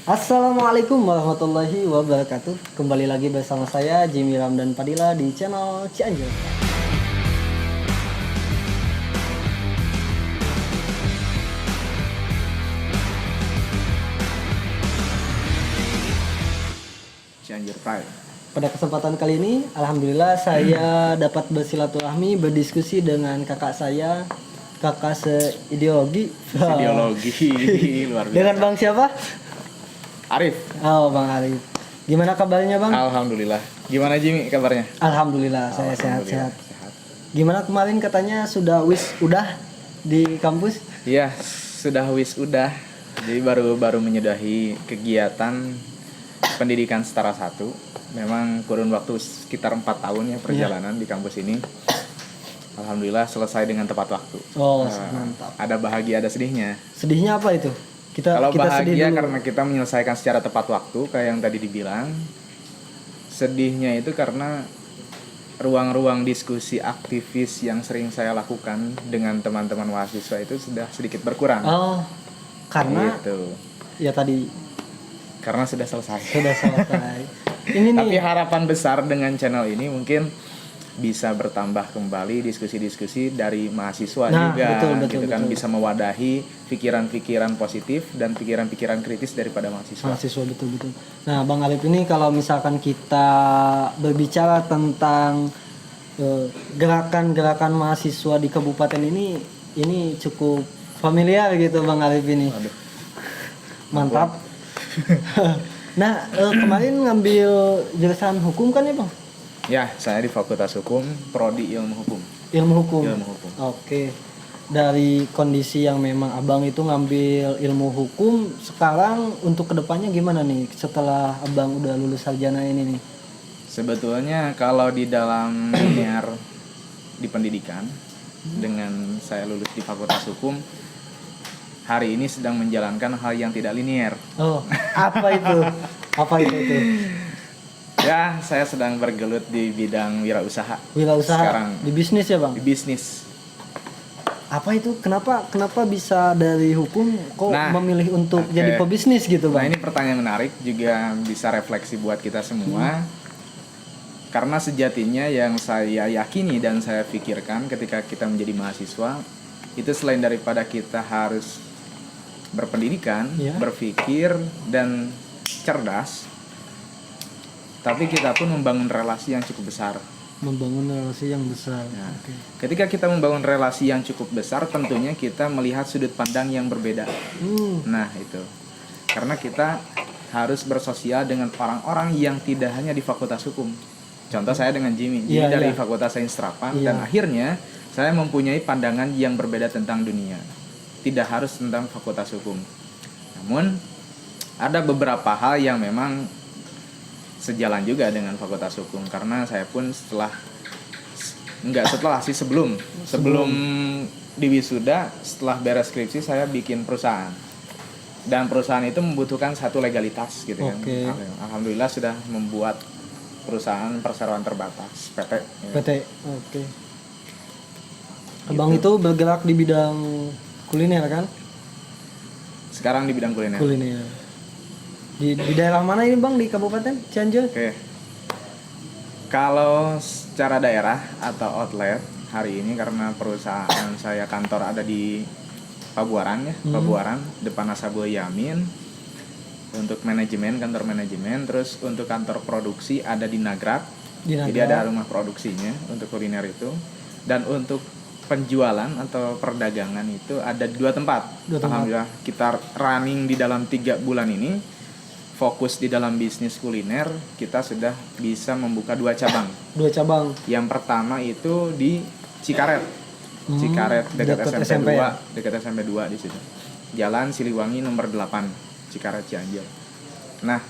Assalamualaikum warahmatullahi wabarakatuh. Kembali lagi bersama saya Jimmy Ramdan Padilla di channel Cianjur. Cianjur Pride. Pada kesempatan kali ini, alhamdulillah saya dapat bersilaturahmi, berdiskusi dengan kakak saya, kakak seideologi. Ideologi luar biasa. Dengan Bang siapa? Arif. Oh, Bang Arif. Gimana kabarnya, Bang? Alhamdulillah. Gimana Jimmy kabarnya? Alhamdulillah, saya Alhamdulillah, sehat-sehat. Gimana kemarin katanya sudah udah di kampus? Iya, sudah udah. Jadi baru menyudahi kegiatan pendidikan setara 1. Memang kurun waktu sekitar 4 tahun ya perjalanan di kampus ini. Alhamdulillah selesai dengan tepat waktu. Oh, mantap. Ada bahagia, ada sedihnya. Sedihnya apa itu? Kalau kita sedih bahagia dulu. karena kita menyelesaikan secara tepat waktu kayak yang tadi dibilang. Sedihnya itu karena ruang-ruang diskusi aktivis yang sering saya lakukan dengan teman-teman mahasiswa itu sudah sedikit berkurang. Oh, karena gitu. ya tadi Karena sudah selesai. sudah selesai. Ini Tapi nih. harapan besar dengan channel ini mungkin bisa bertambah kembali diskusi-diskusi dari mahasiswa Nah, juga, betul, gitu kan, betul. bisa mewadahi pikiran-pikiran positif dan pikiran-pikiran kritis daripada mahasiswa. Mahasiswa betul. Nah, Bang Alif ini kalau misalkan kita berbicara tentang gerakan-gerakan mahasiswa di kabupaten ini cukup familiar gitu Bang Alif ini. Aduh. Mantap. Nah, kemarin ngambil jurusan hukum kan ya, Bang? Ya, saya di Fakultas Hukum, Prodi Ilmu Hukum. Ilmu hukum. Ilmu hukum. Oke. Dari kondisi yang memang Abang itu ngambil ilmu hukum, sekarang untuk kedepannya gimana nih setelah Abang udah lulus sarjana ini nih? Sebetulnya kalau di dalam linear di pendidikan, dengan saya lulus di Fakultas Hukum, hari ini sedang menjalankan hal yang tidak linear. Oh, apa itu? Apa itu? Ya, saya sedang bergelut di bidang wirausaha. Wirausaha Sekarang di bisnis ya, Bang? di bisnis. Apa itu? Kenapa bisa dari hukum kok Nah, memilih untuk oke. jadi pebisnis gitu, Nah, Bang? ini pertanyaan menarik, juga bisa refleksi buat kita semua. Karena sejatinya yang saya yakini dan saya pikirkan ketika kita menjadi mahasiswa, itu selain daripada kita harus berpendidikan, Ya. berpikir dan cerdas, tapi kita pun membangun relasi yang cukup besar. Membangun relasi yang besar. Nah, Oke. ketika kita membangun relasi yang cukup besar, tentunya kita melihat sudut pandang yang berbeda. Nah, itu. Karena kita harus bersosial dengan orang-orang yang tidak hanya di Fakultas Hukum. Contoh saya dengan Jimmy. Jimmy Iya, dari iya. Fakultas Sains Terapan, Iya. dan akhirnya saya mempunyai pandangan yang berbeda tentang dunia. Tidak harus tentang Fakultas Hukum. Namun ada beberapa hal yang memang sejalan juga dengan Fakultas Hukum, karena saya pun sebelum di wisuda, setelah beres skripsi saya bikin perusahaan, dan perusahaan itu membutuhkan satu legalitas gitu kan. Oke. Alhamdulillah sudah membuat perusahaan perseroan terbatas PT. Ya. PT. Oke. Abang itu bergerak di bidang kuliner kan? Sekarang di bidang kuliner. Kuliner. Di daerah mana ini, Bang? Di Kabupaten Cianjur? Oke. Kalau secara daerah atau outlet hari ini, karena perusahaan saya kantor ada di Pabuaran ya, Pabuaran depan Nasabul Yamin. Untuk manajemen, kantor manajemen, terus untuk kantor produksi ada di Nagrak. Jadi ada rumah produksinya untuk kuliner itu. Dan untuk penjualan atau perdagangan itu ada 2 tempat. Alhamdulillah kita running di dalam 3 bulan ini. Fokus di dalam bisnis kuliner, kita sudah bisa membuka 2 cabang. 2 cabang. Yang pertama itu di Cikaret. Cikaret dekat SMP 2, ya? dekat SMP 2 di situ. Jalan Siliwangi nomor 8, Cikaret Cianjur. Nah,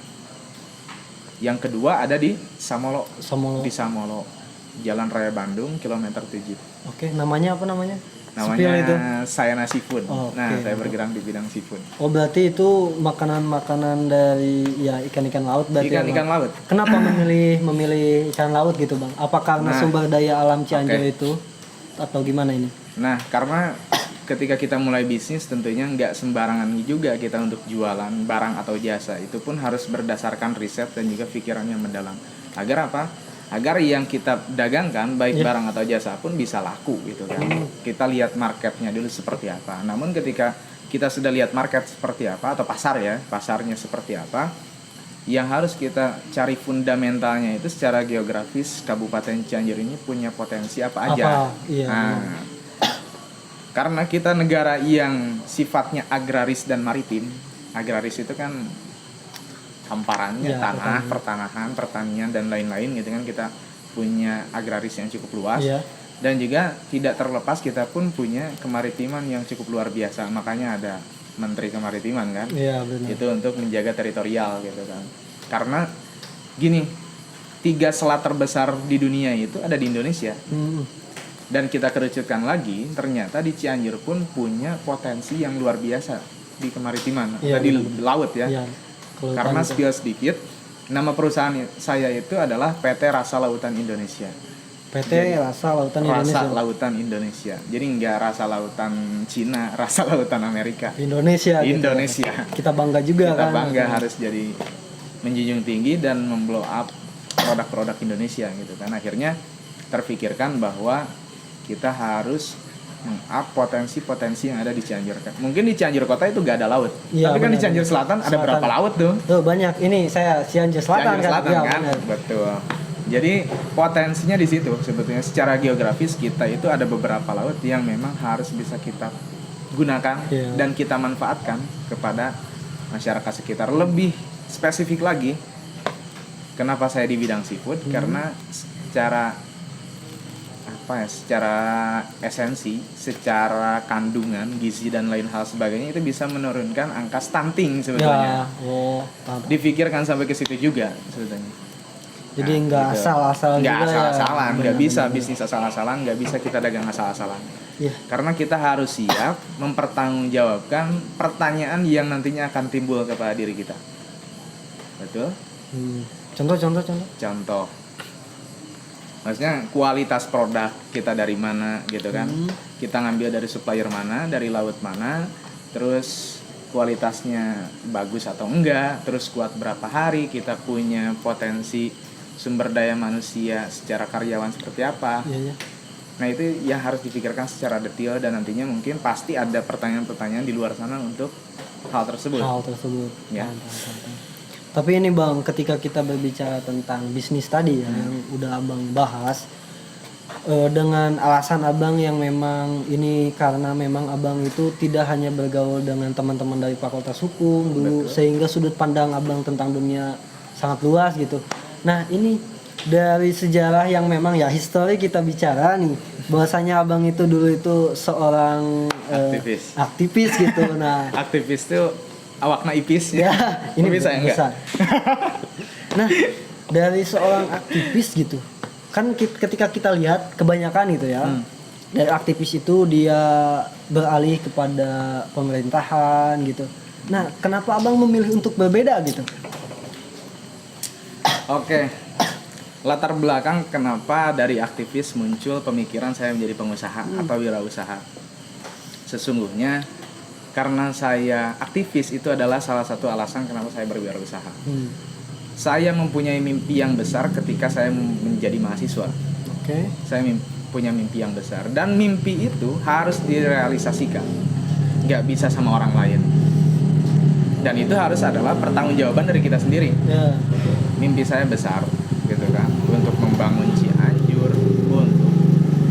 yang kedua ada di Samolo. Di Samolo. Jalan Raya Bandung kilometer 7. Oke, namanya apa namanya? Namanya itu. Sayana Seafood. Oke. Nah, saya bergerak di bidang seafood. Oh, berarti itu makanan-makanan dari ya ikan-ikan laut berarti. Ikan-ikan ya, Bang? laut. Kenapa memilih ikan laut gitu, Bang? Apa karena Nah, sumber daya alam Cianjur oke. itu atau gimana ini? Nah, karena ketika kita mulai bisnis tentunya nggak sembarangan juga kita untuk jualan barang atau jasa. Itu pun harus berdasarkan riset dan juga pikiran yang mendalam. Agar apa? Agar yang kita dagangkan baik barang atau jasa pun bisa laku gitu kan. Kita lihat marketnya dulu seperti apa. Namun ketika kita sudah lihat market seperti apa atau pasarnya seperti apa, yang harus kita cari fundamentalnya itu secara geografis Kabupaten Cianjur ini punya potensi apa aja. Nah, karena kita negara yang sifatnya agraris dan maritim. Agraris itu kan hamparannya tanah, pertanahan, pertanian dan lain-lain gitu kan, kita punya agraris yang cukup luas. Dan juga tidak terlepas kita pun punya kemaritiman yang cukup luar biasa. Makanya ada Menteri Kemaritiman kan, itu untuk menjaga teritorial gitu kan. Karena gini, 3 selat terbesar di dunia itu ada di Indonesia. Dan kita kerucutkan lagi, ternyata di Cianjur pun punya potensi yang luar biasa di kemaritiman, di laut ya. Karena spill sedikit, nama perusahaan saya itu adalah PT Rasa Lautan Indonesia. PT Rasa Lautan Indonesia. Rasa Lautan Indonesia. Jadi enggak rasa lautan Cina, rasa lautan Amerika. Indonesia. Indonesia. Gitu. Kita bangga juga kita kan. Kita bangga harus jadi menjunjung tinggi dan memblow up produk-produk Indonesia gitu kan. Akhirnya terfikirkan bahwa kita harus meng-up potensi-potensi yang ada di Cianjur. Mungkin di Cianjur kota itu gak ada laut. Tapi kan di Cianjur Selatan ada berapa laut tuh? Tuh banyak. Ini saya Cianjur Selatan kan. Betul. Jadi potensinya di situ sebetulnya. Secara geografis kita itu ada beberapa laut yang memang harus bisa kita gunakan dan kita manfaatkan kepada masyarakat sekitar. Lebih spesifik lagi, kenapa saya di bidang seafood? Karena secara secara esensi, secara kandungan, gizi dan lain hal sebagainya itu bisa menurunkan angka stunting sebetulnya. Dipikirkan sampai ke situ juga sebetulnya. Jadi nggak gitu. Asal-asalan nggak juga asal-asalan, nggak bisa bisnis asal-asalan, nggak bisa kita dagang asal-asalan. Karena kita harus siap mempertanggungjawabkan pertanyaan yang nantinya akan timbul kepada diri kita. Betul? Contoh. Maksudnya kualitas produk kita dari mana gitu kan? Kita ngambil dari supplier mana, dari laut mana, terus kualitasnya bagus atau enggak, terus kuat berapa hari, kita punya potensi sumber daya manusia secara karyawan seperti apa. Nah itu yang harus dipikirkan secara detail dan nantinya mungkin pasti ada pertanyaan-pertanyaan di luar sana untuk hal tersebut. Ya. Tapi ini Bang, ketika kita berbicara tentang bisnis tadi yang udah Abang bahas, dengan alasan Abang yang memang ini karena memang Abang itu tidak hanya bergaul dengan teman-teman dari Fakultas Hukum dulu, sehingga sudut pandang Abang tentang dunia sangat luas gitu. Nah ini dari sejarah yang memang ya histori kita bicara nih, bahwasanya Abang itu dulu itu seorang aktivis gitu. Nah aktivis itu awakna ipis ya. Ini bisa enggak? Nah dari seorang aktivis gitu kan, ketika kita lihat kebanyakan gitu ya, dari aktivis itu dia beralih kepada pemerintahan gitu. Nah kenapa Abang memilih untuk berbeda gitu? Oke, latar belakang kenapa dari aktivis muncul pemikiran saya menjadi pengusaha atau wirausaha. Sesungguhnya karena saya aktivis itu adalah salah satu alasan kenapa saya berwirausaha. Saya mempunyai mimpi yang besar ketika saya menjadi mahasiswa. Saya punya mimpi yang besar dan mimpi itu harus direalisasikan. Gak bisa sama orang lain. Dan itu harus adalah pertanggungjawaban dari kita sendiri. Mimpi saya besar gitu kan, untuk membangun Cianjur, untuk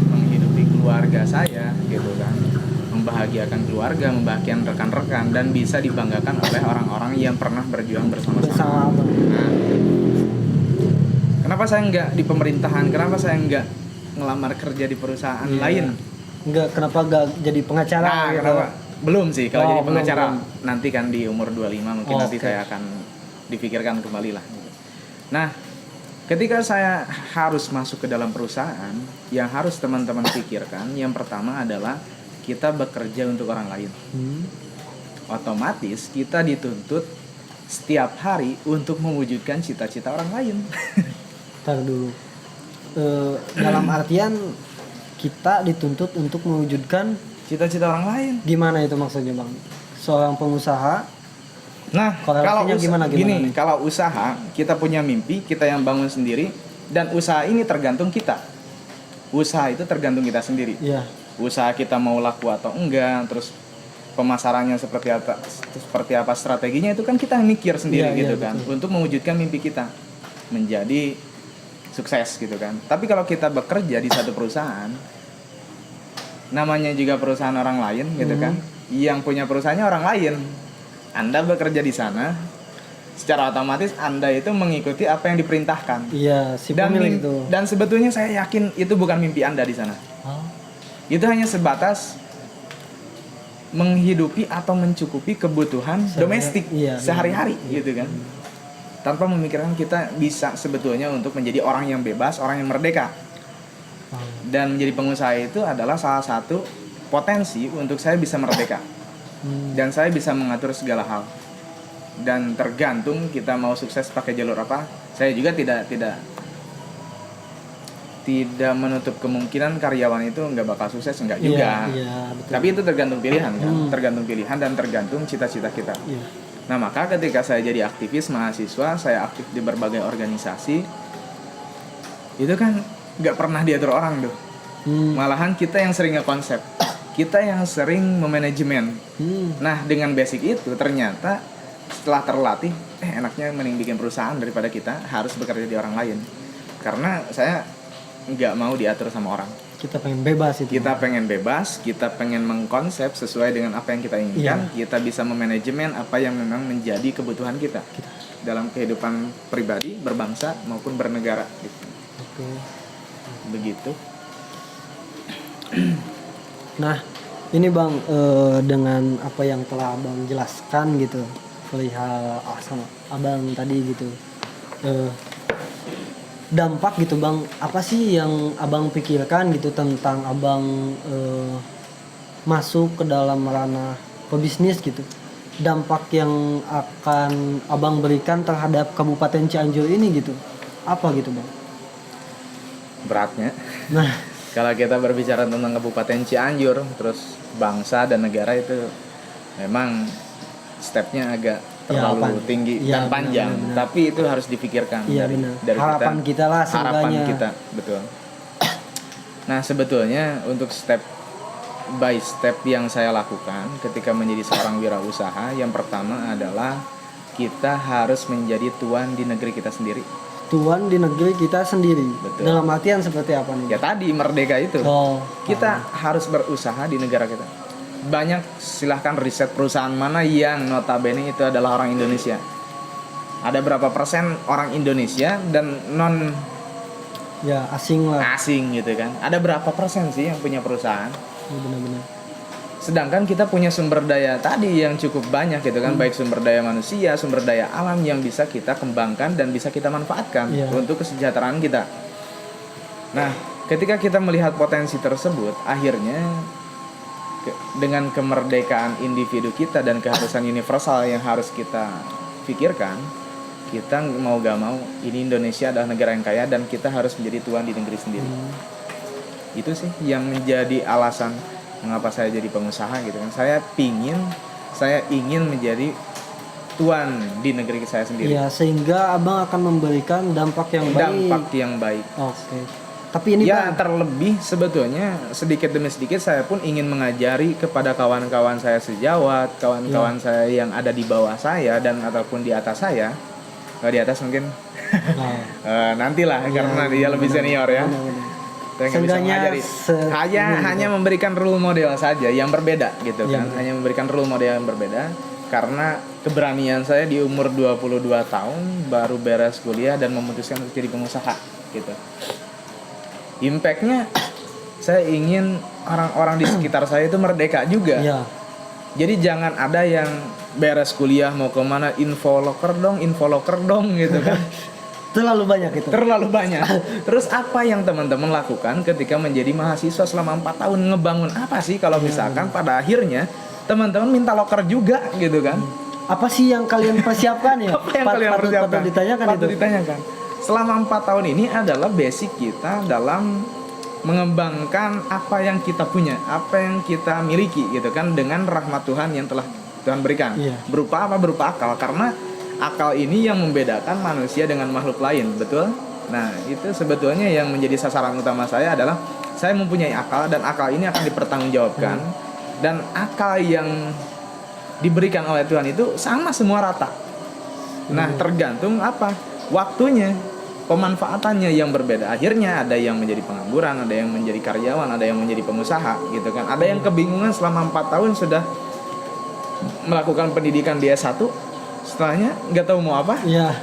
menghidupi keluarga saya gitu kan, membahagiakan keluarga, membahagiakan rekan-rekan, dan bisa dibanggakan oleh orang-orang yang pernah berjuang bersama-sama. Nah, kenapa saya nggak di pemerintahan? Kenapa saya nggak ngelamar kerja di perusahaan lain? Kenapa nggak jadi pengacara? Nah, gitu? Kenapa? Belum sih, kalau jadi pengacara nanti kan di umur 25 mungkin nanti saya akan dipikirkan kembali lah. Nah, ketika saya harus masuk ke dalam perusahaan, yang harus teman-teman pikirkan yang pertama adalah kita bekerja untuk orang lain. Otomatis kita dituntut setiap hari untuk mewujudkan cita-cita orang lain. Ntar dulu. Dalam artian kita dituntut untuk mewujudkan cita-cita orang lain. Gimana itu maksudnya bang? Seorang pengusaha. Nah, kalau Korelasinya gimana gini, nih? kalau usaha kita punya mimpi, kita yang bangun sendiri, dan usaha ini tergantung kita. Usaha itu tergantung kita sendiri. Iya. Usaha kita mau laku atau enggak, terus pemasarannya seperti apa strateginya itu kan kita mikir sendiri Iya, gitu iya, kan, betul. untuk mewujudkan mimpi kita menjadi sukses gitu kan. Tapi kalau kita bekerja di satu perusahaan, namanya juga perusahaan orang lain gitu kan, yang punya perusahaannya orang lain. Anda bekerja di sana, secara otomatis Anda itu mengikuti apa yang diperintahkan. Iya, si Dan pemilik itu. dan sebetulnya saya yakin itu bukan mimpi Anda di sana. Oh. Itu hanya sebatas menghidupi atau mencukupi kebutuhan domestik iya, sehari-hari iya. gitu kan. Tanpa memikirkan kita bisa sebetulnya untuk menjadi orang yang bebas, orang yang merdeka. Oh. Dan menjadi pengusaha itu adalah salah satu potensi untuk saya bisa merdeka. Dan saya bisa mengatur segala hal. Dan tergantung kita mau sukses pakai jalur apa. Saya juga tidak menutup kemungkinan karyawan itu nggak bakal sukses, enggak juga. Iya, betul. Tapi itu tergantung pilihan kan, tergantung pilihan dan tergantung cita-cita kita. Iya. Nah, maka ketika saya jadi aktivis mahasiswa, saya aktif di berbagai organisasi, itu kan nggak pernah diatur orang tuh. Malahan kita yang sering ngekonsep, kita yang sering memanajemen. Nah, dengan basic itu ternyata setelah terlatih, enaknya mending bikin perusahaan daripada kita harus bekerja di orang lain. Karena saya nggak mau diatur sama orang. Kita pengen bebas itu. Kita pengen bebas, kita pengen mengkonsep sesuai dengan apa yang kita inginkan. Iya. Kita bisa memanajemen apa yang memang menjadi kebutuhan kita dalam kehidupan pribadi, berbangsa maupun bernegara. Gitu. Oke. Begitu. Nah, ini bang, dengan apa yang telah abang jelaskan gitu, perihal sama abang tadi gitu, dampak gitu bang, apa sih yang abang pikirkan gitu tentang abang masuk ke dalam ranah pebisnis gitu, dampak yang akan abang berikan terhadap Kabupaten Cianjur ini gitu, apa gitu bang? Beratnya. Nah, Kalau kita berbicara tentang Kabupaten Cianjur, terus bangsa dan negara itu memang stepnya agak terlalu tinggi ya, dan panjang. benar. Tapi itu harus dipikirkan Iya, dari harapan kita lah harapan seenggaknya. kita, betul. Nah, sebetulnya untuk step by step yang saya lakukan ketika menjadi seorang wirausaha, yang pertama adalah kita harus menjadi tuan di negeri kita sendiri. Tuan di negeri kita sendiri. Betul. Dalam artian seperti apa nih? Ya tadi merdeka itu. Oh, Kita harus berusaha di negara kita. Banyak, silahkan riset perusahaan mana yang notabene itu adalah orang Indonesia. Ada berapa persen orang Indonesia dan non ya asing lah. asing gitu kan. Ada berapa persen sih yang punya perusahaan? Ya, benar-benar. Sedangkan kita punya sumber daya tadi yang cukup banyak gitu kan, baik sumber daya manusia, sumber daya alam yang bisa kita kembangkan dan bisa kita manfaatkan untuk kesejahteraan kita. Nah, ketika kita melihat potensi tersebut, akhirnya dengan kemerdekaan individu kita dan keharusan universal yang harus kita pikirkan, kita mau gak mau, ini Indonesia adalah negara yang kaya dan kita harus menjadi tuan di negeri sendiri. Itu sih yang menjadi alasan mengapa saya jadi pengusaha gitu kan. Saya ingin menjadi tuan di negeri saya sendiri. Iya, sehingga abang akan memberikan dampak yang baik. Dampak yang baik. Oke. Tapi ini ya, bang, terlebih sebetulnya sedikit demi sedikit saya pun ingin mengajari kepada kawan-kawan saya sejawat, kawan-kawan saya yang ada di bawah saya dan ataupun di atas saya. Kalau di atas mungkin nantilah karena dia lebih senior ya. Saya nggak bisa mengajari. Hanya memberikan role model saja yang berbeda gitu kan. Hanya memberikan role model yang berbeda karena keberanian saya di umur 22 tahun baru beres kuliah dan memutuskan untuk jadi pengusaha gitu. Impact-nya saya ingin orang-orang di sekitar saya itu merdeka juga. Iya. Jadi jangan ada yang beres kuliah mau kemana info loker dong gitu kan. Terlalu banyak itu. Terlalu banyak. Terus apa yang teman-teman lakukan ketika menjadi mahasiswa selama 4 tahun, ngebangun apa sih kalau misalkan pada akhirnya teman-teman minta loker juga gitu kan? Apa sih yang kalian persiapkan ya? Apa yang kalian persiapkan? Patut ditanyakan Patut itu. ditanyakan. Selama 4 tahun ini adalah basic kita dalam mengembangkan apa yang kita punya, apa yang kita miliki gitu kan, dengan rahmat Tuhan yang telah Tuhan berikan. Iya. Berupa apa? Berupa akal, karena akal ini yang membedakan manusia dengan makhluk lain, betul? Nah, itu sebetulnya yang menjadi sasaran utama saya adalah saya mempunyai akal, dan akal ini akan dipertanggungjawabkan. Dan akal yang diberikan oleh Tuhan itu sama semua rata. Nah, tergantung apa? Waktunya, pemanfaatannya yang berbeda. Akhirnya ada yang menjadi pengangguran, ada yang menjadi karyawan, ada yang menjadi pengusaha gitu kan. Ada yang kebingungan selama 4 tahun sudah melakukan pendidikan di S1, setelahnya nggak tahu mau apa. Iya,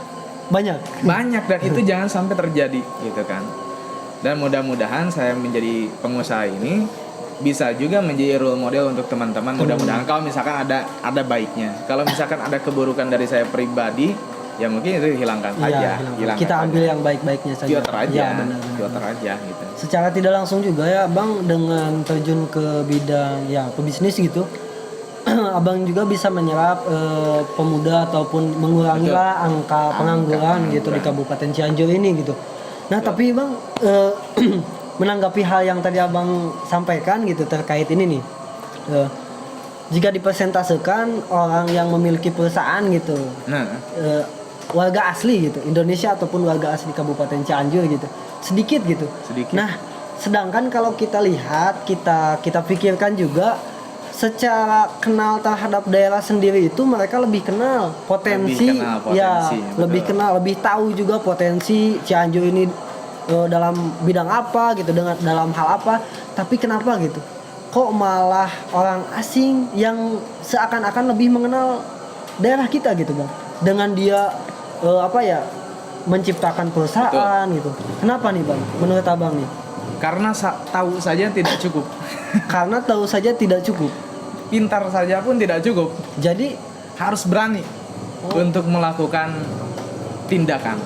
banyak. Dan itu jangan sampai terjadi gitu kan. Dan mudah-mudahan saya menjadi pengusaha ini bisa juga menjadi role model untuk teman-teman. Mudah-mudahan kalau misalkan ada baiknya. Kalau misalkan ada keburukan dari saya pribadi, ya mungkin itu hilangkan saja. Hilangkan Kita ambil saja. yang baik-baiknya saja. Filter aja, Ya, benar. filter aja gitu. Secara tidak langsung juga ya Bang, dengan terjun ke bidang ya pebisnis gitu, Abang juga bisa menyerap pemuda ataupun mengurangi lah angka pengangguran gitu di Kabupaten Cianjur ini gitu. Nah, tapi Bang menanggapi hal yang tadi Abang sampaikan gitu terkait ini nih. Jika dipresentasekan orang yang memiliki perusahaan gitu, Nah, warga asli gitu, Indonesia ataupun warga asli Kabupaten Cianjur gitu, sedikit gitu. sedikit. Nah, sedangkan kalau kita lihat, kita pikirkan juga secara kenal terhadap daerah sendiri itu mereka lebih kenal potensi, lebih kenal, lebih tahu juga potensi Cianjur ini dalam bidang apa gitu, dengan dalam hal apa. Tapi kenapa gitu? Kok malah orang asing yang seakan-akan lebih mengenal daerah kita gitu, Bang? Dengan dia menciptakan perusahaan gitu. Kenapa nih, Bang? Menurut Abang nih? Karena tahu saja tidak cukup. Karena tahu saja tidak cukup. Pintar saja pun tidak cukup. Jadi Harus berani untuk melakukan tindakan.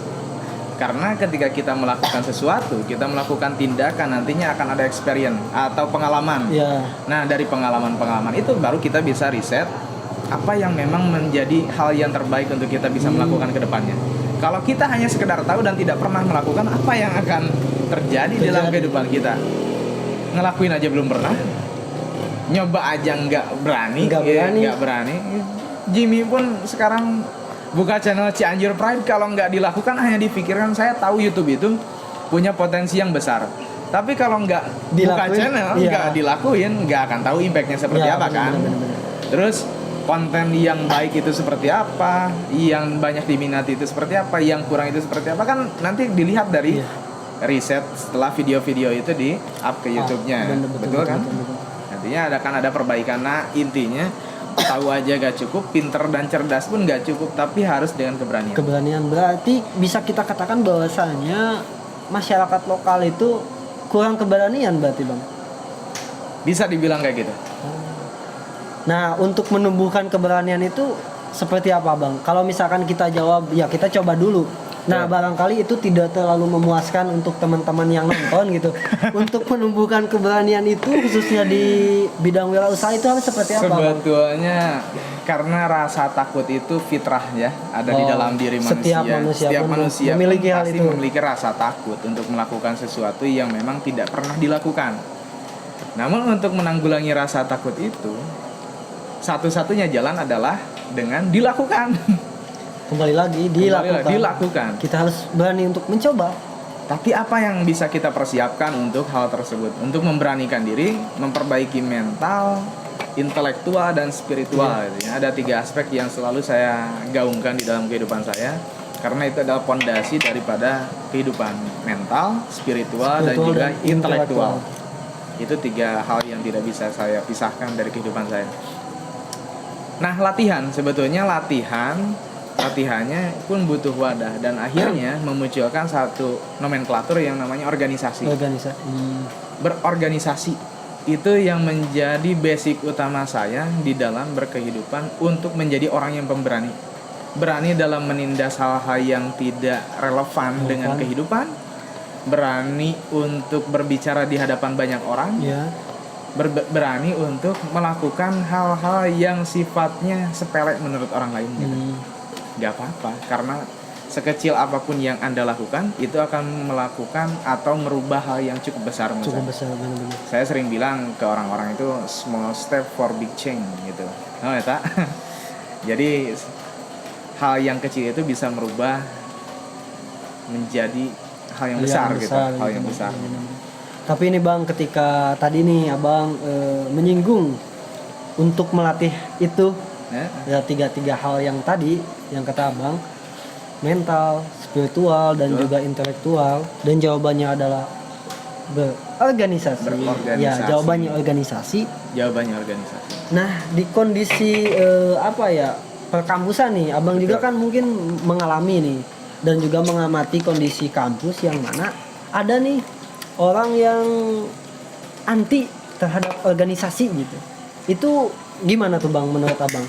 Karena ketika kita melakukan sesuatu, kita melakukan tindakan, nantinya akan ada experience atau pengalaman. ya, Nah, dari pengalaman-pengalaman itu baru kita bisa riset apa yang memang menjadi hal yang terbaik untuk kita bisa melakukan ke depannya. Kalau kita hanya sekedar tahu dan tidak pernah melakukan, apa yang akan terjadi dalam kehidupan kita? Ngelakuin aja belum pernah, nyoba aja nggak berani. Jimmy pun sekarang buka channel Cianjur Pride, kalau nggak dilakukan hanya dipikirkan. Saya tahu YouTube itu punya potensi yang besar, tapi kalau nggak buka channel, nggak dilakuin, nggak akan tahu impactnya seperti apa kan. Terus konten yang baik itu seperti apa, yang banyak diminati itu seperti apa, yang kurang itu seperti apa, kan nanti dilihat dari riset setelah video-video itu di up ke YouTube-nya. Betul kan? Nantinya ada perbaikan. Nah, intinya tahu aja gak cukup, pinter dan cerdas pun gak cukup, tapi harus dengan keberanian. Keberanian berarti bisa kita katakan bahwasanya masyarakat lokal itu kurang keberanian berarti, Bang? Bisa dibilang kayak gitu. Nah, untuk menumbuhkan keberanian itu seperti apa, Bang? Kalau misalkan kita jawab, ya kita coba dulu. Nah, barangkali itu tidak terlalu memuaskan untuk teman-teman yang nonton gitu. Untuk menumbuhkan keberanian itu khususnya di bidang wirausaha itu harus seperti apa, Bang? Sebetulnya karena rasa takut itu fitrah ya, ada di dalam diri manusia. Setiap manusia memiliki hal pasti itu. memiliki rasa takut untuk melakukan sesuatu yang memang tidak pernah dilakukan. Namun untuk menanggulangi rasa takut itu, satu-satunya jalan adalah dengan dilakukan. Kembali lagi dilakukan. Kita harus berani untuk mencoba. Tapi apa yang bisa kita persiapkan untuk hal tersebut? Untuk memberanikan diri, memperbaiki mental, intelektual, dan spiritual. Ada 3 aspek yang selalu saya gaungkan di dalam kehidupan saya, karena itu adalah pondasi daripada kehidupan mental, spiritual dan juga intelektual. Itu 3 hal yang tidak bisa saya pisahkan dari kehidupan saya. Nah, latihannya pun butuh wadah, dan akhirnya memunculkan satu nomenklatur yang namanya organisasi. Berorganisasi itu yang menjadi basic utama saya di dalam berkehidupan untuk menjadi orang yang pemberani. Berani dalam menindas hal-hal yang tidak relevan dengan kehidupan. Berani untuk berbicara di hadapan banyak orang. Berani untuk melakukan hal-hal yang sifatnya sepele menurut orang lain gitu. Gak apa-apa, karena sekecil apapun yang Anda lakukan itu akan melakukan atau merubah hal yang cukup besar menurut Cukup saya. besar benar-benar. Saya sering bilang ke orang-orang itu small step for big change gitu. Oh ya tak? Jadi hal yang kecil itu bisa merubah menjadi hal yang besar gitu, hal yang besar. Tapi ini Bang, ketika tadi nih Abang menyinggung untuk melatih itu ya tiga hal yang tadi yang kata Abang, mental, spiritual dan juga intelektual, dan jawabannya adalah berorganisasi. Ya, jawabannya organisasi. Jawabannya organisasi. Nah, di kondisi perkampusan nih, Abang juga kan mungkin mengalami nih dan juga mengamati kondisi kampus yang mana ada nih orang yang anti terhadap organisasi gitu. Itu gimana tuh Bang menurut Abang?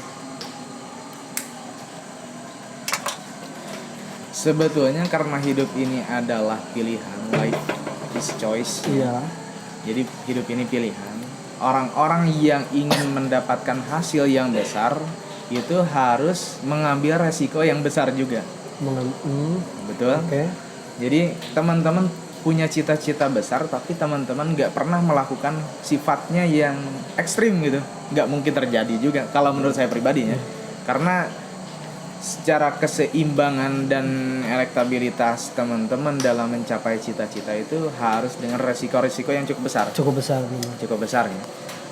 Sebetulnya karena hidup ini adalah pilihan, life is choice. Iya. Jadi hidup ini pilihan. Orang-orang yang ingin mendapatkan hasil yang besar itu harus mengambil resiko yang besar juga. Betul. Oke. Jadi teman-teman punya cita-cita besar, tapi teman-teman nggak pernah melakukan sifatnya yang ekstrim gitu. Nggak mungkin terjadi juga. Kalau menurut saya pribadinya, karena secara keseimbangan dan elektabilitas teman-teman dalam mencapai cita-cita itu harus dengan resiko-resiko yang cukup besar. Cukup besar memang. Cukup besar ya.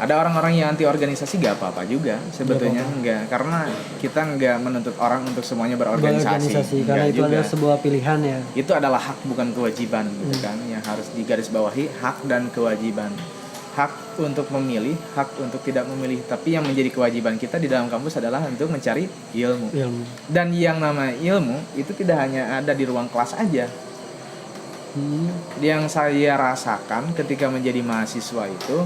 Ada orang-orang yang anti organisasi gak apa-apa juga sebetulnya, enggak, karena kita nggak menuntut orang untuk semuanya berorganisasi. Karena itu adalah sebuah pilihan ya. Itu adalah hak bukan kewajiban gitu kan, yang harus digarisbawahi, hak dan kewajiban. Hak untuk memilih, hak untuk tidak memilih. Tapi yang menjadi kewajiban kita di dalam kampus adalah untuk mencari ilmu. Dan yang nama ilmu itu tidak hanya ada di ruang kelas aja. Yang saya rasakan ketika menjadi mahasiswa itu,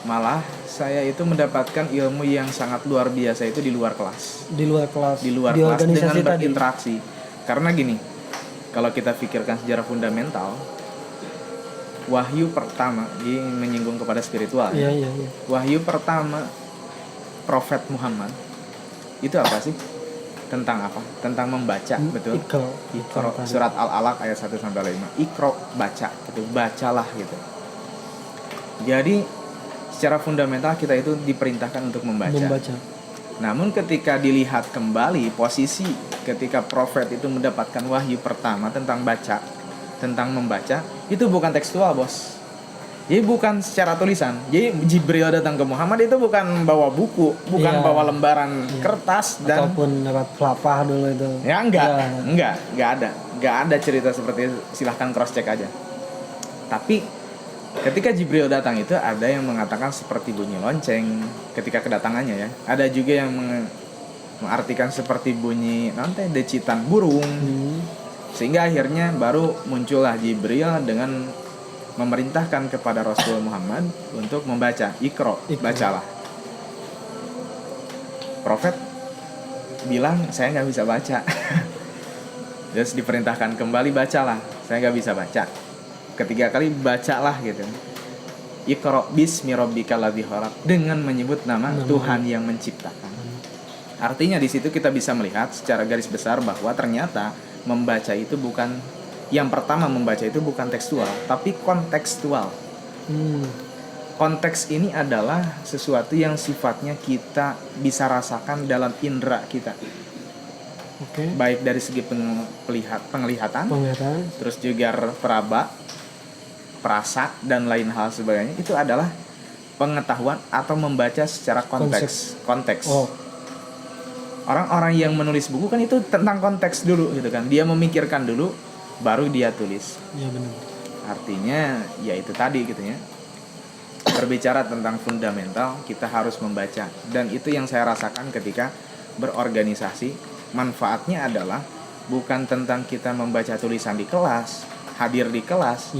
malah saya itu mendapatkan ilmu yang sangat luar biasa itu di luar kelas. Di luar kelas dengan berinteraksi. Karena gini, kalau kita pikirkan sejarah fundamental, wahyu pertama, ini menyinggung kepada spiritual. Iya. Wahyu pertama Prophet Muhammad itu apa sih? Tentang apa? Tentang membaca, betul? Iqra. Surat Al-Alaq ayat 1 sampai 5. Iqra, baca, gitu. Bacalah gitu. Jadi secara fundamental kita itu diperintahkan untuk membaca. Namun ketika dilihat kembali posisi ketika Prophet itu mendapatkan wahyu pertama tentang baca, tentang membaca, itu bukan tekstual, bos. Jadi bukan secara tulisan. Jadi Jibril datang ke Muhammad itu bukan bawa buku, bukan bawa lembaran kertas dan ataupun lewat pelapah dulu itu. Ya enggak ada cerita seperti itu. Silahkan cross check aja. Tapi ketika Jibril datang itu ada yang mengatakan seperti bunyi lonceng ketika kedatangannya ya. Ada juga yang mengartikan seperti bunyi nanti decitan burung. Sehingga akhirnya baru muncullah Jibril dengan memerintahkan kepada Rasul Muhammad untuk membaca. Iqra, bacalah. Prophet bilang saya nggak bisa baca. Terus diperintahkan kembali, bacalah. Saya nggak bisa baca. Ketiga kali bacalah gitu. Iqra bismi rabbikal ladzi khalaq, dengan menyebut nama Tuhan yang menciptakan. Artinya di situ kita bisa melihat secara garis besar bahwa ternyata membaca itu bukan, yang pertama membaca itu bukan tekstual tapi kontekstual. Konteks ini adalah sesuatu yang sifatnya kita bisa rasakan dalam indera kita. Baik dari segi penglihatan, terus juga peraba, perasa dan lain hal sebagainya, itu adalah pengetahuan atau membaca secara konteks. Orang-orang yang menulis buku kan itu tentang konteks dulu gitu kan. Dia memikirkan dulu baru dia tulis. Iya benar. Artinya ya itu tadi gitu ya. Berbicara tentang fundamental, kita harus membaca, dan itu yang saya rasakan ketika berorganisasi. Manfaatnya adalah bukan tentang kita membaca tulisan di kelas, hadir di kelas,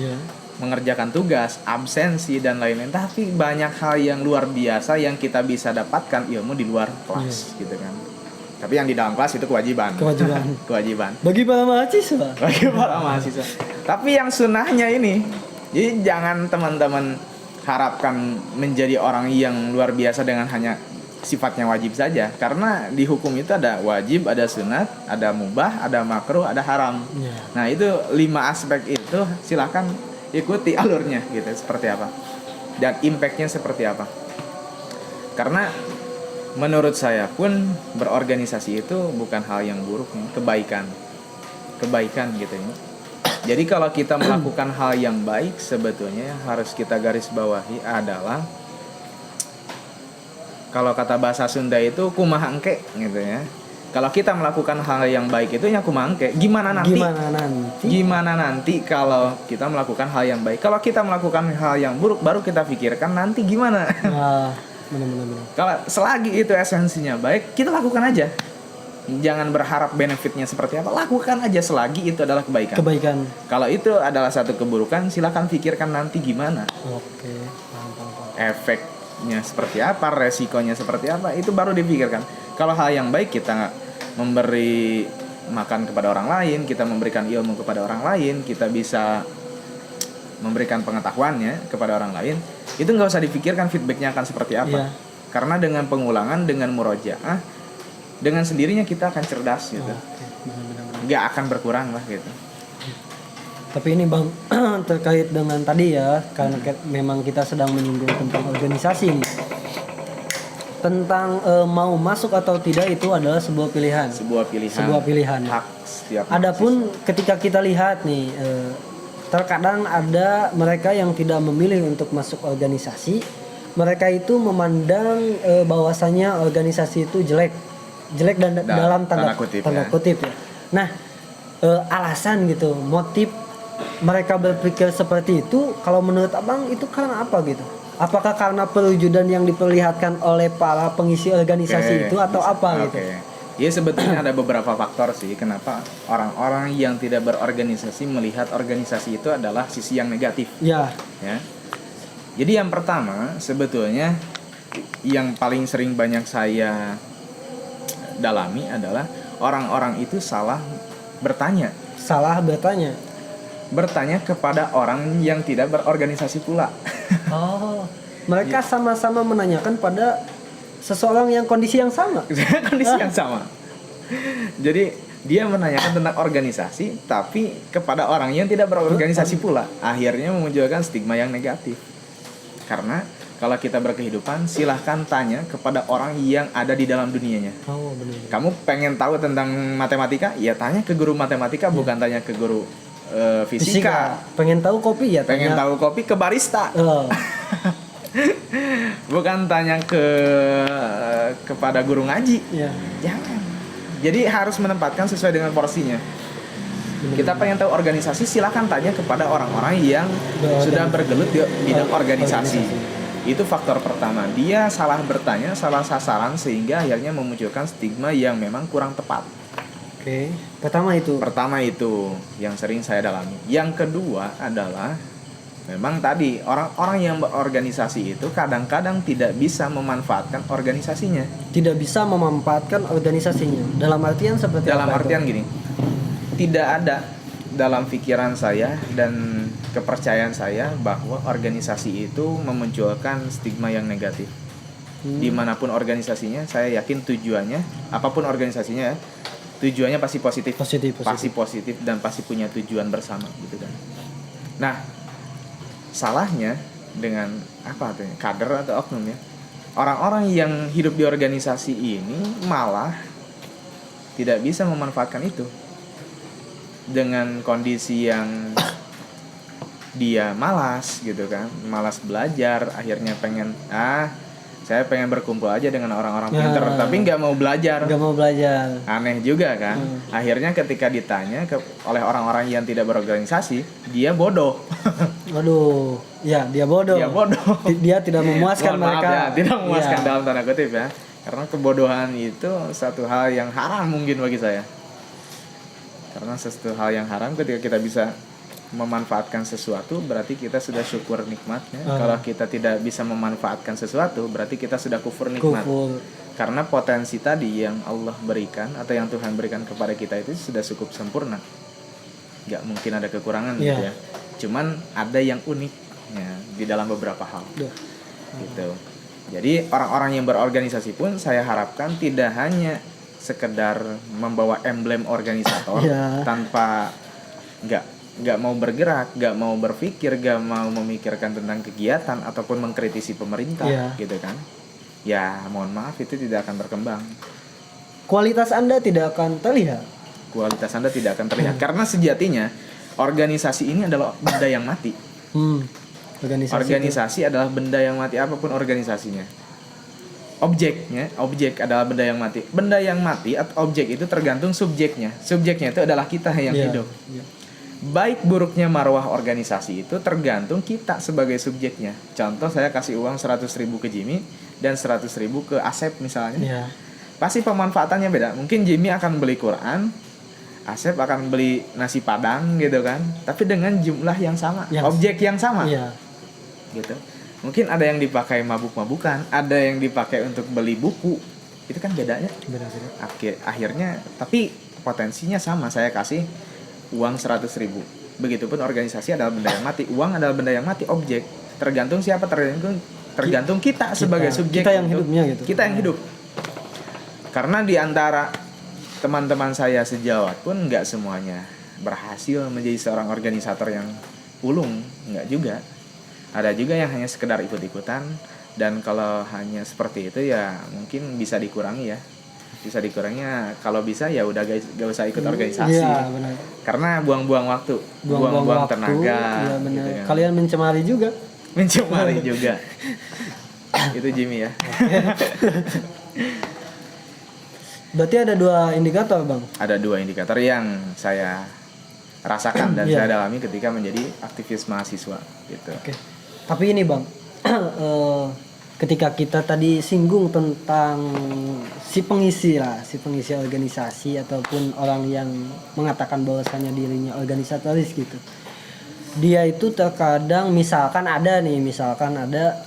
mengerjakan tugas, absensi dan lain-lain, tapi banyak hal yang luar biasa yang kita bisa dapatkan ilmu di luar kelas gitu kan. Tapi yang di dalam kelas itu kewajiban. Bagi para mahasiswa. Tapi yang sunnahnya ini, jadi jangan teman-teman harapkan menjadi orang yang luar biasa dengan hanya sifatnya wajib saja, karena di hukum itu ada wajib, ada sunat, ada mubah, ada makruh, ada haram. Ya. Nah itu 5 aspek itu silahkan ikuti alurnya gitu seperti apa dan impactnya seperti apa. Karena menurut saya pun berorganisasi itu bukan hal yang buruk, kebaikan gitu ya. Jadi kalau kita melakukan hal yang baik, sebetulnya yang harus kita garis bawahi adalah, kalau kata bahasa Sunda itu kumaha engke gitu ya. Kalau kita melakukan hal yang baik itu ya kumaha engke. Gimana nanti kalau kita melakukan hal yang baik. Kalau kita melakukan hal yang buruk baru kita pikirkan nanti gimana. Benar. Kalau selagi itu esensinya baik, kita lakukan aja. Jangan berharap benefitnya seperti apa, lakukan aja selagi itu adalah kebaikan. Kalau itu adalah satu keburukan, silakan pikirkan nanti gimana. Oke, paham. Efeknya seperti apa, resikonya seperti apa, itu baru dipikirkan. Kalau hal yang baik, kita memberi makan kepada orang lain, kita memberikan ilmu kepada orang lain, kita bisa memberikan pengetahuannya kepada orang lain, itu nggak usah dipikirkan feedbacknya akan seperti apa. Karena dengan pengulangan, dengan murojaah, dengan sendirinya kita akan cerdas gitu. Nggak akan berkurang lah gitu. Tapi ini Bang, terkait dengan tadi ya, karena memang kita sedang menyinggung tentang organisasi nih. Tentang mau masuk atau tidak itu adalah sebuah pilihan. Sebuah pilihan. Hak setiap. Adapun ketika kita lihat nih, terkadang ada mereka yang tidak memilih untuk masuk organisasi. Mereka itu memandang bahwasanya organisasi itu jelek dan dalam tanda kutip ya. Nah, alasan gitu, motif mereka berpikir seperti itu, kalau menurut Abang itu karena apa gitu? Apakah karena perwujudan yang diperlihatkan oleh para pengisi organisasi itu atau apa gitu? Ya sebetulnya ada beberapa faktor sih kenapa orang-orang yang tidak berorganisasi melihat organisasi itu adalah sisi yang negatif. Ya. Jadi yang pertama sebetulnya yang paling sering banyak saya dalami adalah orang-orang itu salah bertanya kepada orang yang tidak berorganisasi pula. Mereka sama-sama menanyakan pada seseorang yang kondisi yang sama. Jadi dia menanyakan tentang organisasi tapi kepada orang yang tidak berorganisasi pula. Akhirnya memunculkan stigma yang negatif. Karena kalau kita berkehidupan, silahkan tanya kepada orang yang ada di dalam dunianya. Benar. Kamu pengen tahu tentang matematika? Ya tanya ke guru matematika, bukan tanya ke guru fisika. Pengen tahu kopi ya? Pengen tahu kopi ke barista. Bukan tanya kepada guru ngaji. Jangan. Jadi harus menempatkan sesuai dengan porsinya. Kita pengen tahu organisasi, silakan tanya kepada orang-orang yang sudah bergelut di bidang organisasi. Itu faktor pertama. Dia salah bertanya, salah sasaran sehingga akhirnya memunculkan stigma yang memang kurang tepat. Pertama itu yang sering saya dalami. Yang kedua adalah memang tadi orang-orang yang berorganisasi itu kadang-kadang tidak bisa memanfaatkan organisasinya. Dalam artian seperti apa? Dalam artian gini. Tidak ada dalam pikiran saya dan kepercayaan saya bahwa organisasi itu memunculkan stigma yang negatif. Dimanapun organisasinya, saya yakin tujuannya, apapun organisasinya, tujuannya pasti positif. Pasti positif dan pasti punya tujuan bersama gitu kan. Nah, salahnya dengan apa tuh? Kader atau oknum ya. Orang-orang yang hidup di organisasi ini malah tidak bisa memanfaatkan itu. Dengan kondisi yang dia malas gitu kan, malas belajar, akhirnya saya pengen berkumpul aja dengan orang-orang pintar, tapi nggak mau belajar. Aneh juga kan. Akhirnya ketika ditanya oleh orang-orang yang tidak berorganisasi, dia bodoh. Dia bodoh. Dia tidak memuaskan mereka. Tidak memuaskan dalam tanda kutip ya. Karena kebodohan itu satu hal yang haram mungkin bagi saya. Karena sesuatu hal yang haram ketika kita bisa memanfaatkan sesuatu berarti kita sudah syukur nikmatnya. Kalau kita tidak bisa memanfaatkan sesuatu berarti kita sudah kufur nikmat. Karena potensi tadi yang Allah berikan atau yang Tuhan berikan kepada kita itu sudah cukup sempurna. Gak mungkin ada kekurangan gitu ya. Cuman ada yang unik ya, di dalam beberapa hal. Gitu. Jadi orang-orang yang berorganisasi pun saya harapkan tidak hanya sekedar membawa emblem organisator tanpa nggak mau bergerak, nggak mau berpikir, nggak mau memikirkan tentang kegiatan ataupun mengkritisi pemerintah gitu kan. Ya mohon maaf, itu tidak akan berkembang. Kualitas Anda tidak akan terlihat. Karena sejatinya organisasi ini adalah benda yang mati. Organisasi adalah benda yang mati, apapun organisasinya. Objek adalah benda yang mati. Benda yang mati atau objek itu tergantung subjeknya. Subjeknya itu adalah kita yang hidup. Baik buruknya marwah organisasi itu tergantung kita sebagai subjeknya. Contoh, saya kasih uang 100.000 ke Jimmy dan 100.000 ke Asep misalnya. Pasti pemanfaatannya beda. Mungkin Jimmy akan beli Quran, Asep akan beli nasi padang gitu kan, tapi dengan jumlah yang sama, objek yang sama. Gitu. Mungkin ada yang dipakai mabuk-mabukan, ada yang dipakai untuk beli buku. Itu kan bedanya. Akhirnya tapi potensinya sama. Saya kasih uang 100.000. Begitupun organisasi adalah benda yang mati, uang adalah benda yang mati, objek. Tergantung siapa, tergantung kita sebagai subjek. Kita yang hidupnya gitu. Kita yang hidup. Karena di antara teman-teman saya sejawat pun nggak semuanya berhasil menjadi seorang organisator yang ulung, nggak juga. Ada juga yang hanya sekedar ikut-ikutan, dan kalau hanya seperti itu ya mungkin bisa dikurangi ya. Bisa dikurangnya kalau bisa ya udah gak usah ikut organisasi. Benar. Karena buang-buang waktu, buang-buang tenaga. Benar. Gitu kan. Kalian mencemari juga. Itu Jimmy ya. Berarti ada 2 indikator, Bang. Ada 2 indikator yang saya rasakan dan saya dalami ketika menjadi aktivis mahasiswa gitu. Tapi ini, Bang, ketika kita tadi singgung tentang si pengisi organisasi ataupun orang yang mengatakan bahwasannya dirinya organisatoris gitu. Dia itu terkadang misalkan ada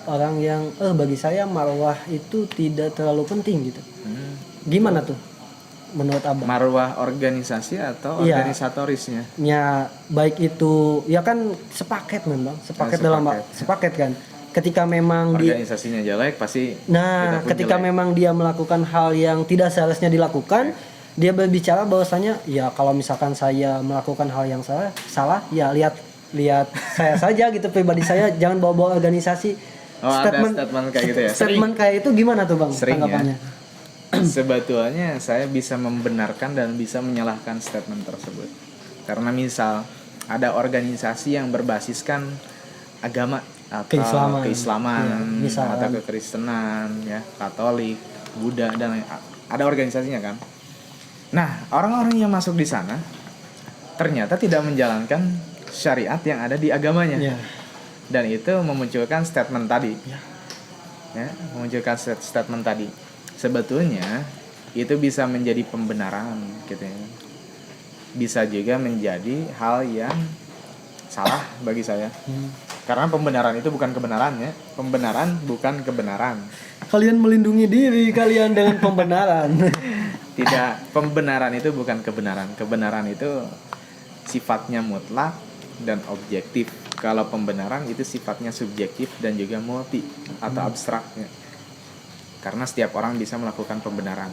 orang yang bagi saya marwah itu tidak terlalu penting gitu. Gimana tuh menurut Abang? Marwah organisasi atau organisatorisnya? Ya, baik itu ya kan sepaket memang, sepaket kan. Ketika memang organisasinya jelek pasti. Nah, ketika jelek. Memang dia melakukan hal yang tidak seharusnya dilakukan, dia berbicara bahwasanya ya kalau misalkan saya melakukan hal yang salah ya lihat saya saja gitu, pribadi saya, jangan bawa-bawa organisasi. Statement kayak gitu ya. Statement kayak itu gimana tuh, Bang? Tanggapannya? Sebetulnya saya bisa membenarkan dan bisa menyalahkan statement tersebut. Karena misal ada organisasi yang berbasiskan agama atau keislaman atau kekristenan ya, Katolik, Buddha dan ada organisasinya kan. Nah, orang-orang yang masuk di sana ternyata tidak menjalankan syariat yang ada di agamanya. Dan itu memunculkan statement tadi. Memunculkan statement tadi. Sebetulnya itu bisa menjadi pembenaran gitu ya. Bisa juga menjadi hal yang salah bagi saya. Karena pembenaran itu bukan kebenaran ya. Pembenaran bukan kebenaran. Kalian melindungi diri kalian dengan pembenaran. Tidak, pembenaran itu bukan kebenaran. Kebenaran itu sifatnya mutlak dan objektif. Kalau pembenaran itu sifatnya subjektif dan juga multi atau abstraknya. Karena setiap orang bisa melakukan pembenaran.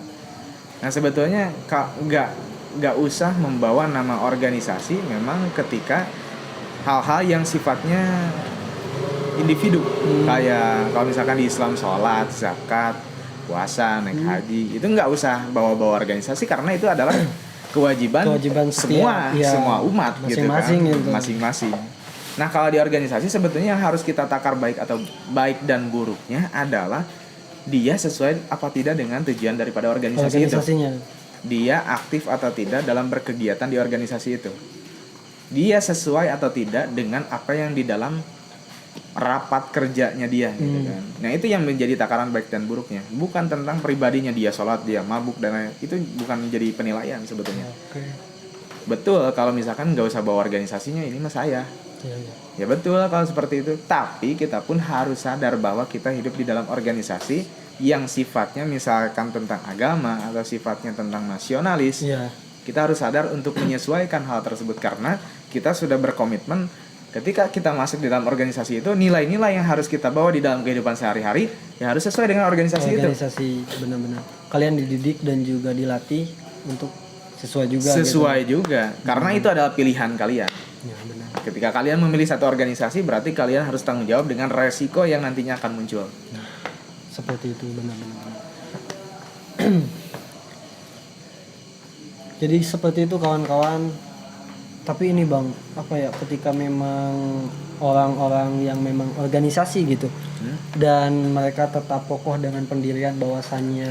Nah, sebetulnya nggak usah membawa nama organisasi memang ketika hal-hal yang sifatnya individu. Kayak kalau misalkan di Islam sholat, zakat, puasa, naik haji, itu nggak usah bawa-bawa organisasi karena itu adalah kewajiban semua umat masing-masing gitu kan, masing-masing. Nah, kalau di organisasi sebetulnya yang harus kita takar baik dan buruknya adalah dia sesuai apa tidak dengan tujuan daripada organisasinya. Dia aktif atau tidak dalam berkegiatan di organisasi itu. Dia sesuai atau tidak dengan apa yang di dalam rapat kerjanya dia gitu kan. Nah, itu yang menjadi takaran baik dan buruknya. Bukan tentang pribadinya, dia sholat, dia mabuk dan lain. Itu bukan menjadi penilaian sebetulnya. Betul kalau misalkan nggak usah bawa organisasinya, ini mah saya. Ya betul kalau seperti itu. Tapi kita pun harus sadar bahwa kita hidup di dalam organisasi yang sifatnya misalkan tentang agama atau sifatnya tentang nasionalis. Kita harus sadar untuk menyesuaikan hal tersebut karena kita sudah berkomitmen ketika kita masuk di dalam organisasi itu, nilai-nilai yang harus kita bawa di dalam kehidupan sehari-hari ya harus sesuai dengan organisasi itu. Organisasi benar-benar. Kalian dididik dan juga dilatih untuk sesuai juga. Sesuai juga, karena itu adalah pilihan kalian. Ya, benar. Ketika kalian memilih satu organisasi, berarti kalian harus tanggung jawab dengan resiko yang nantinya akan muncul. Seperti itu benar-benar. Jadi seperti itu kawan-kawan. Tapi ini Bang, apa ya, ketika memang orang-orang yang memang organisasi gitu, dan mereka tetap kokoh dengan pendirian bahwasannya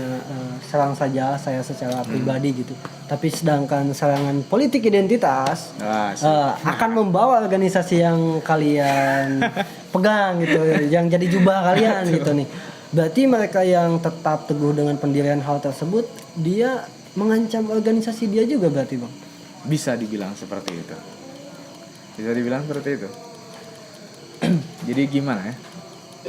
serang saja saya secara pribadi gitu. Tapi sedangkan serangan politik identitas akan membawa organisasi yang kalian pegang gitu, yang jadi jubah kalian gitu nih. Berarti mereka yang tetap teguh dengan pendirian hal tersebut, dia mengancam organisasi dia juga berarti Bang. Bisa dibilang seperti itu. Bisa dibilang seperti itu. Jadi gimana ya?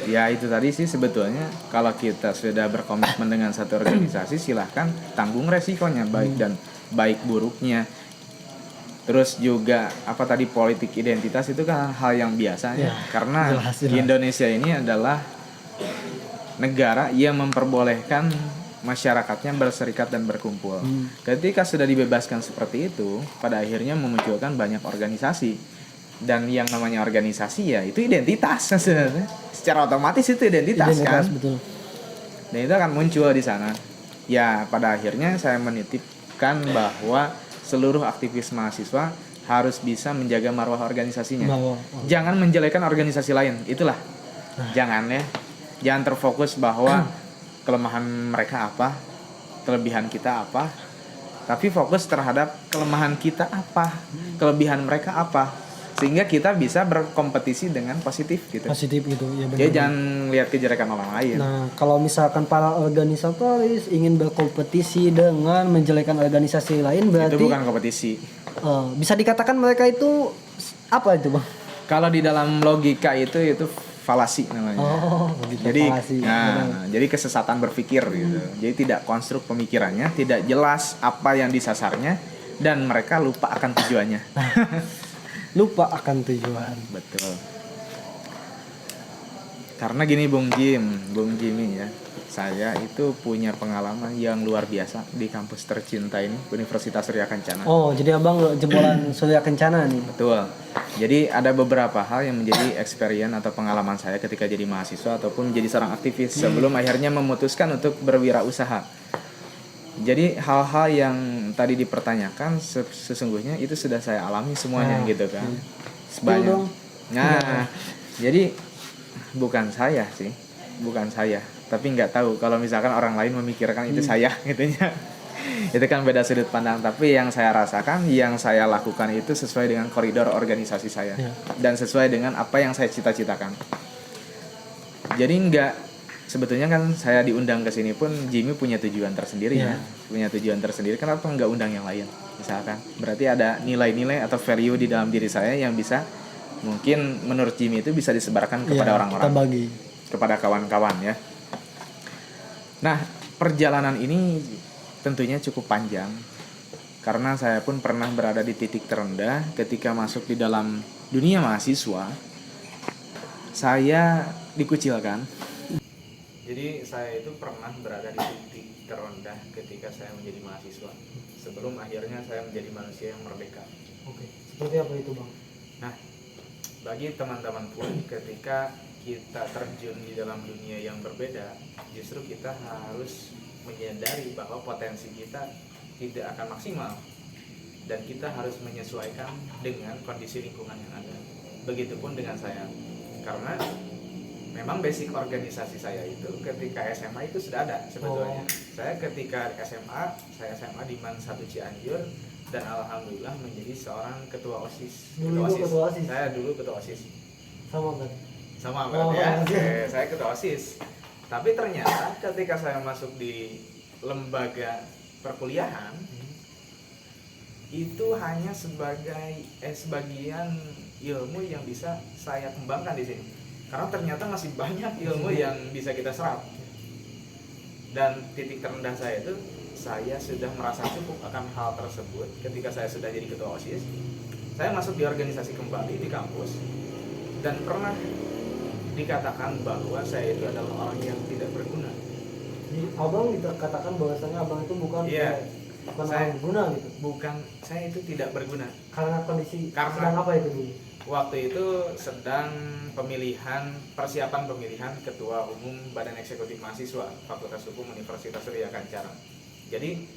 Ya itu tadi sih sebetulnya, kalau kita sudah berkomitmen dengan satu organisasi, silahkan tanggung resikonya, baik buruknya. Terus juga apa tadi, politik identitas itu kan hal yang biasa ya. Karena jelas. Indonesia ini adalah negara yang memperbolehkan masyarakatnya berserikat dan berkumpul. Ketika sudah dibebaskan seperti itu, pada akhirnya memunculkan banyak organisasi. Dan yang namanya organisasi ya itu identitas sebenarnya. Secara otomatis itu identitas kan. Betul. Dan itu akan muncul di sana. Ya pada akhirnya saya menitipkan bahwa seluruh aktivis mahasiswa harus bisa menjaga marwah organisasinya. Jangan menjelekan organisasi lain. Itulah. Jangan ya. Jangan terfokus bahwa kelemahan mereka apa, kelebihan kita apa, tapi fokus terhadap kelemahan kita apa, kelebihan mereka apa, sehingga kita bisa berkompetisi dengan positif gitu. Positif gitu ya benar. Jadi jangan lihat kejelekan orang lain. Nah, kalau misalkan para organisatoris ingin berkompetisi dengan menjelekan organisasi lain, berarti Itu bukan kompetisi. Bisa dikatakan mereka itu apa itu Bang? Kalau di dalam logika itu falasi namanya. Begitu. Jadi, falasi. jadi kesesatan berpikir gitu. Jadi tidak konstruk pemikirannya, tidak jelas apa yang disasarnya, dan mereka lupa akan tujuannya. Lupa akan tujuan. Betul. Karena gini Bung Jimmy ya, saya itu punya pengalaman yang luar biasa di kampus tercinta ini, Universitas Surya Kencana. Oh, jadi Abang jebolan Surya Kencana nih. Betul. Jadi ada beberapa hal yang menjadi experience atau pengalaman saya ketika jadi mahasiswa ataupun menjadi seorang aktivis sebelum akhirnya memutuskan untuk berwirausaha. Jadi hal-hal yang tadi dipertanyakan sesungguhnya itu sudah saya alami semuanya gitu kan. Sebanyak. Nah, jadi bukan saya, tapi nggak tahu kalau misalkan orang lain memikirkan itu saya gitunya. Itu kan beda sudut pandang, tapi yang saya rasakan, yang saya lakukan itu sesuai dengan koridor organisasi saya dan sesuai dengan apa yang saya cita-citakan. Jadi sebetulnya kan saya diundang ke sini pun Jimmy punya tujuan tersendiri ya. Punya tujuan tersendiri, kenapa nggak undang yang lain misalkan? Berarti ada nilai-nilai atau value di dalam diri saya yang bisa mungkin menurut Jimmy itu bisa disebarkan kepada orang-orang, kepada kawan-kawan ya. Nah, perjalanan ini tentunya cukup panjang karena saya pun pernah berada di titik terendah ketika masuk di dalam dunia mahasiswa. Saya dikucilkan. Jadi saya itu pernah berada di titik terendah ketika saya menjadi mahasiswa sebelum akhirnya saya menjadi manusia yang merdeka. Oke, seperti apa itu Bang? Nah, bagi teman-teman pun ketika kita terjun di dalam dunia yang berbeda, justru kita harus menyadari bahwa potensi kita tidak akan maksimal dan kita harus menyesuaikan dengan kondisi lingkungan yang ada. Begitupun dengan saya, karena memang basic organisasi saya itu ketika SMA itu sudah ada sebetulnya. Saya ketika SMA di MAN 1 Cianjur dan alhamdulillah menjadi seorang ketua OSIS. Ketua OSIS. Saya dulu ketua OSIS. Sama berarti ya. Saya ketua OSIS. Tapi ternyata ketika saya masuk di lembaga perkuliahan itu hanya sebagian ilmu yang bisa saya kembangkan di sini. Karena ternyata masih banyak ilmu yang bisa kita serap. Dan titik terendah saya itu saya sudah merasa cukup akan hal tersebut ketika saya sudah jadi ketua OSIS. saya masuk di organisasi kembali di kampus dan pernah dikatakan bahwa saya itu adalah orang yang tidak berguna. Abang dikatakan bahwasanya abang itu bukan Iya. bukan Saya- orang berguna gitu. Bukan, saya itu tidak berguna. Karena kondisi Karena- sedang apa itu dulu? Waktu itu sedang persiapan pemilihan Ketua Umum Badan Eksekutif Mahasiswa Fakultas Hukum Universitas Surya Kencana. Jadi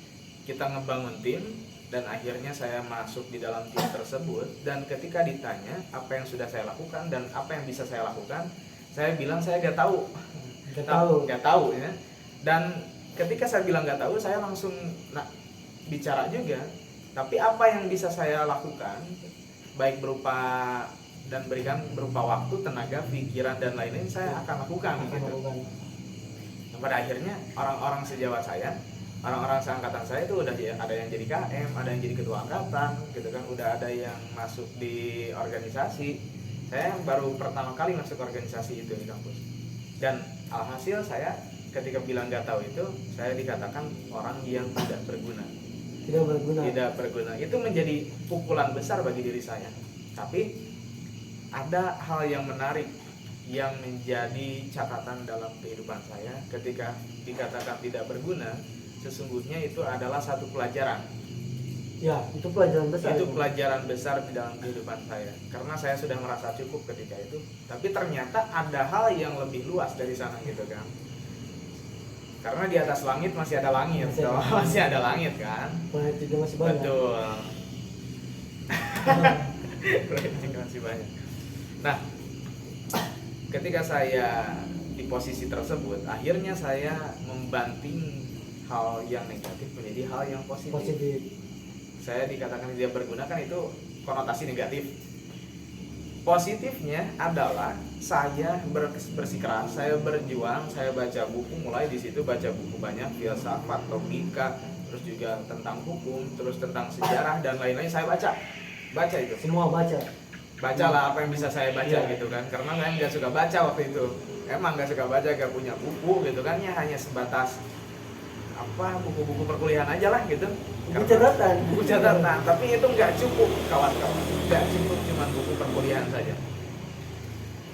kita ngebangun tim dan akhirnya saya masuk di dalam tim tersebut, dan ketika ditanya apa yang sudah saya lakukan dan apa yang bisa saya lakukan, saya bilang saya gak tahu. Gak tahu ya. Dan ketika saya bilang gak tahu, saya langsung bicara juga. Tapi apa yang bisa saya lakukan, baik berupa dan berikan berupa waktu, tenaga, pikiran dan lain-lain, saya akan lakukan gitu. Nah, pada akhirnya orang-orang sejawat saya, orang-orang seangkatan saya itu udah ada yang jadi KM, ada yang jadi ketua angkatan gitu kan, udah ada yang masuk di organisasi. Saya baru pertama kali masuk organisasi itu di kampus. Dan alhasil saya ketika bilang nggak tahu itu, saya dikatakan orang yang tidak berguna. Tidak berguna. Itu menjadi pukulan besar bagi diri saya. Tapi ada hal yang menarik yang menjadi catatan dalam kehidupan saya ketika dikatakan tidak berguna. Sesungguhnya itu adalah satu pelajaran. Ya, itu pelajaran besar. Itu pelajaran besar di dalam kehidupan saya. Karena saya sudah merasa cukup ketika itu. Tapi ternyata ada hal yang lebih luas dari sana gitu kan. Karena di atas langit masih ada langit, masih ada langit kan. Planet juga masih banyak. Betul. Planet juga masih banyak. Nah, ketika saya di posisi tersebut, akhirnya saya membanting hal yang negatif menjadi hal yang positif. Saya dikatakan tidak berguna kan itu konotasi negatif. Positifnya adalah saya bersikeras, saya berjuang, saya baca buku, mulai di situ baca buku banyak, filsafat, logika, terus juga tentang hukum, terus tentang sejarah dan lain-lain saya baca itu. Semua baca. Bacalah apa yang bisa saya baca gitu kan, karena saya nggak suka baca waktu itu. Emang nggak suka baca, nggak punya buku gitu kan, ya hanya sebatas buku-buku perkuliahan aja lah gitu. Buku catatan, tapi itu nggak cukup kawan-kawan, nggak cukup cuma buku perkuliahan saja.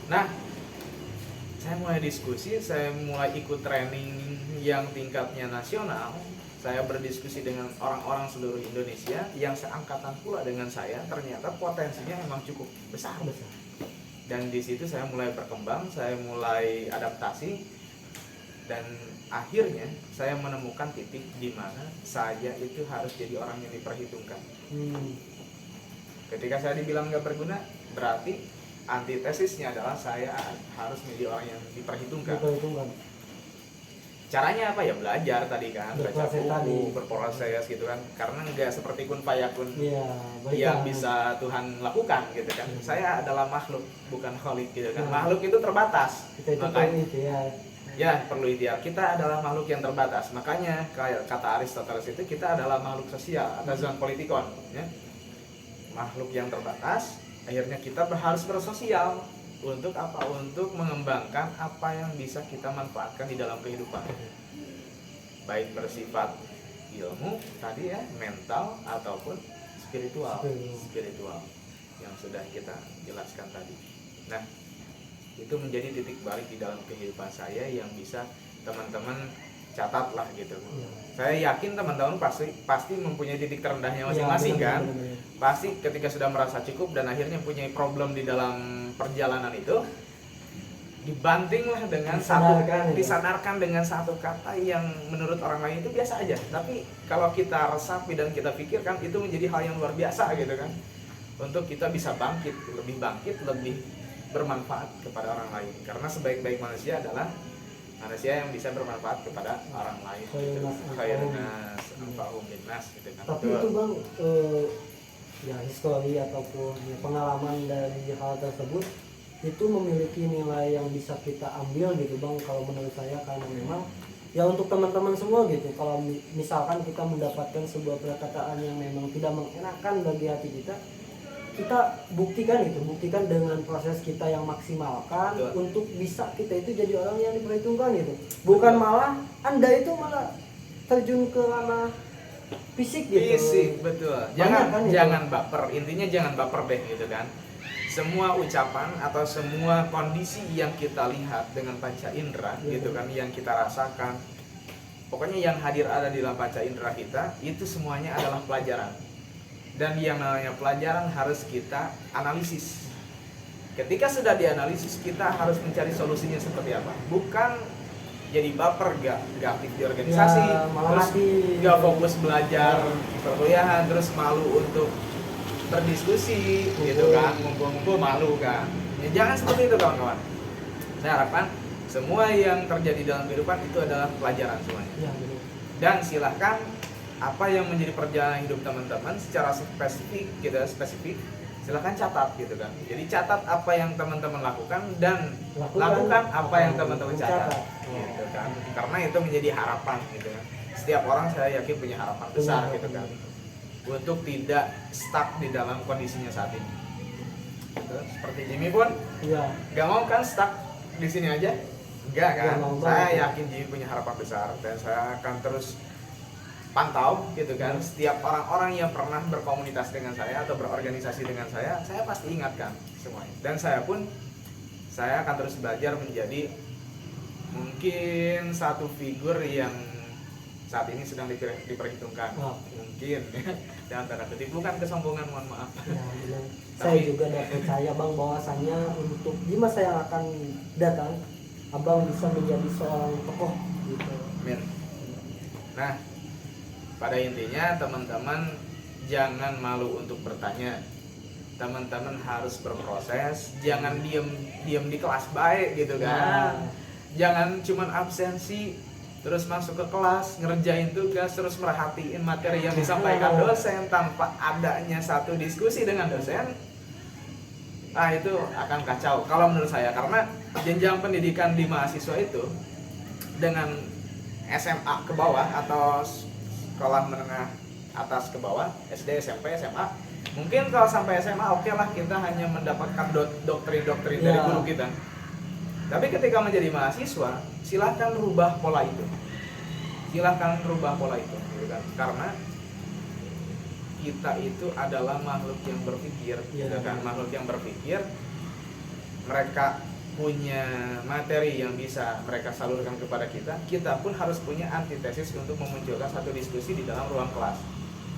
Nah, saya mulai diskusi, saya mulai ikut training yang tingkatnya nasional. Saya berdiskusi dengan orang-orang seluruh Indonesia yang seangkatan pula dengan saya. Ternyata potensinya memang cukup besar. Dan di situ saya mulai berkembang, saya mulai adaptasi, dan akhirnya saya menemukan titik di mana saya itu harus jadi orang yang diperhitungkan. Ketika saya dibilang nggak berguna, berarti antitesisnya adalah saya harus menjadi orang yang diperhitungkan. Caranya apa ya? Belajar tadi kan, baca buku, berproses gitu kan. Karena nggak seperti kun fayakun yang bisa Tuhan lakukan gitu kan. Saya adalah makhluk, bukan khalik gitu kan. Makhluk itu terbatas. Makanya ya perlu ikhtiar. Kita adalah makhluk yang terbatas. Makanya kayak kata Aristoteles itu, kita adalah makhluk sosial atau zoon politikon ya. Makhluk yang terbatas, akhirnya kita harus bersosial. Untuk apa? Untuk mengembangkan apa yang bisa kita manfaatkan di dalam kehidupan. Baik bersifat ilmu tadi ya, mental ataupun spiritual yang sudah kita jelaskan tadi. Nah, itu menjadi titik balik di dalam kehidupan saya yang bisa teman-teman catat lah gitu. Saya yakin teman-teman pasti mempunyai titik terendahnya masing-masing kan. Pasti ketika sudah merasa cukup dan akhirnya punya problem di dalam perjalanan itu, dibantinglah dengan disadarkan dengan satu kata yang menurut orang lain itu biasa aja, tapi kalau kita resapi dan kita pikirkan itu menjadi hal yang luar biasa gitu kan, untuk kita bisa bangkit, lebih bermanfaat kepada orang lain. Karena sebaik-baik manusia adalah manusia yang bisa bermanfaat kepada orang lain. Khairunas anfa'uhum linnas gitu kan. Tapi itu Bang, ya histori ataupun ya, pengalaman dari hal tersebut itu memiliki nilai yang bisa kita ambil gitu Bang, kalau menurut saya. Karena memang ya untuk teman-teman semua gitu, kalau misalkan kita mendapatkan sebuah perkataan yang memang tidak mengenakan bagi hati kita buktikan dengan proses kita yang maksimalkan. Betul. Untuk bisa kita itu jadi orang yang diperhitungkan gitu, bukan malah Anda itu malah terjun ke ranah fisik gitu. Fisik, betul. Banyak kan itu. Jangan baper. Intinya jangan baper deh gitu kan. Semua ucapan atau semua kondisi yang kita lihat dengan panca indera gitu kan, yang kita rasakan, pokoknya yang hadir ada di dalam panca indera kita, itu semuanya adalah pelajaran. Dan yang namanya pelajaran harus kita analisis. Ketika sudah dianalisis, kita harus mencari solusinya seperti apa. Bukan jadi baper, gak aktif di organisasi, Ya, malah terus mati. gak fokus belajar perkuliahan, terus malu untuk berdiskusi gitu kan, ngumpul-ngumpul malu kan. Ya, jangan seperti itu kawan-kawan. Saya harapkan semua yang terjadi dalam kehidupan itu adalah pelajaran semuanya. Ya, benar. Dan silahkan apa yang menjadi perjalanan hidup teman-teman secara spesifik gitu, spesifik silahkan catat gitu kan. Jadi catat apa yang teman-teman lakukan dan lakukan apa yang teman-teman catat gitu kan. Karena itu menjadi harapan gitu kan. Setiap orang saya yakin punya harapan besar gitu kan, untuk tidak stuck di dalam kondisinya saat ini. Gitu. Seperti Jimmy pun Iya. gak mau kan stuck di sini aja, enggak kan? Gak mau Saya banget. yakin Jimmy punya harapan besar dan saya akan terus pantau gitu kan. Setiap orang-orang yang pernah berkomunitas dengan saya atau berorganisasi dengan saya pasti ingatkan semuanya. Dan saya akan terus belajar menjadi mungkin satu figur yang saat ini sedang diperhitungkan. Mungkin dalam tanda kutip, bukan kesombongan, mohon maaf. Ya, benar. Saya juga udah percaya bang bahwasanya untuk di masa yang akan datang abang bisa menjadi seorang tokoh gitu. Amin. Nah, pada intinya teman-teman jangan malu untuk bertanya. Teman-teman harus berproses, jangan diem di kelas baik gitu kan. Jangan cuman absensi terus masuk ke kelas, ngerjain tugas, terus merhatiin materi yang disampaikan dosen tanpa adanya satu diskusi dengan dosen. Itu akan kacau kalau menurut saya, karena jenjang pendidikan di mahasiswa itu dengan SMA ke bawah atau sekolah menengah atas ke bawah, SD, SMP, SMA, mungkin kalau sampai SMA oke lah kita hanya mendapatkan doktrin-doktrin dari guru kita. Tapi ketika menjadi mahasiswa, silahkan rubah pola itu. Silahkan rubah pola itu, gitu kan? Karena kita itu adalah makhluk yang berpikir, gitu kan? Makhluk yang berpikir. Mereka punya materi yang bisa mereka salurkan kepada kita. Kita pun harus punya antitesis untuk memunculkan satu diskusi di dalam ruang kelas.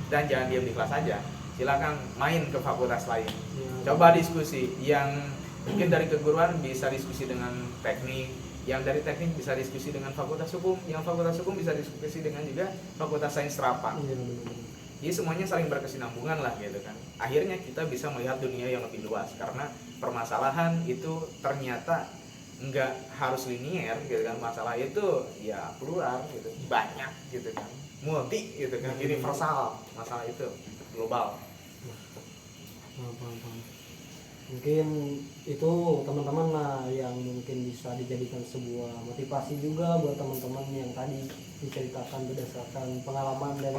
Dan jangan diam di kelas saja. Silahkan main ke fakultas lain. Coba diskusi yang mungkin dari keguruan bisa diskusi dengan teknik, yang dari teknik bisa diskusi dengan fakultas hukum, yang fakultas hukum bisa diskusi dengan juga fakultas sains terapan. Jadi semuanya saling berkesinambungan lah gitu kan. Akhirnya kita bisa melihat dunia yang lebih luas, karena permasalahan itu ternyata nggak harus linier gitu kan. Masalah itu ya plural gitu, banyak gitu kan, multi gitu kan, universal. Masalah itu global. Mungkin itu teman-teman lah yang mungkin bisa dijadikan sebuah motivasi juga buat teman-teman yang tadi diceritakan berdasarkan pengalaman dari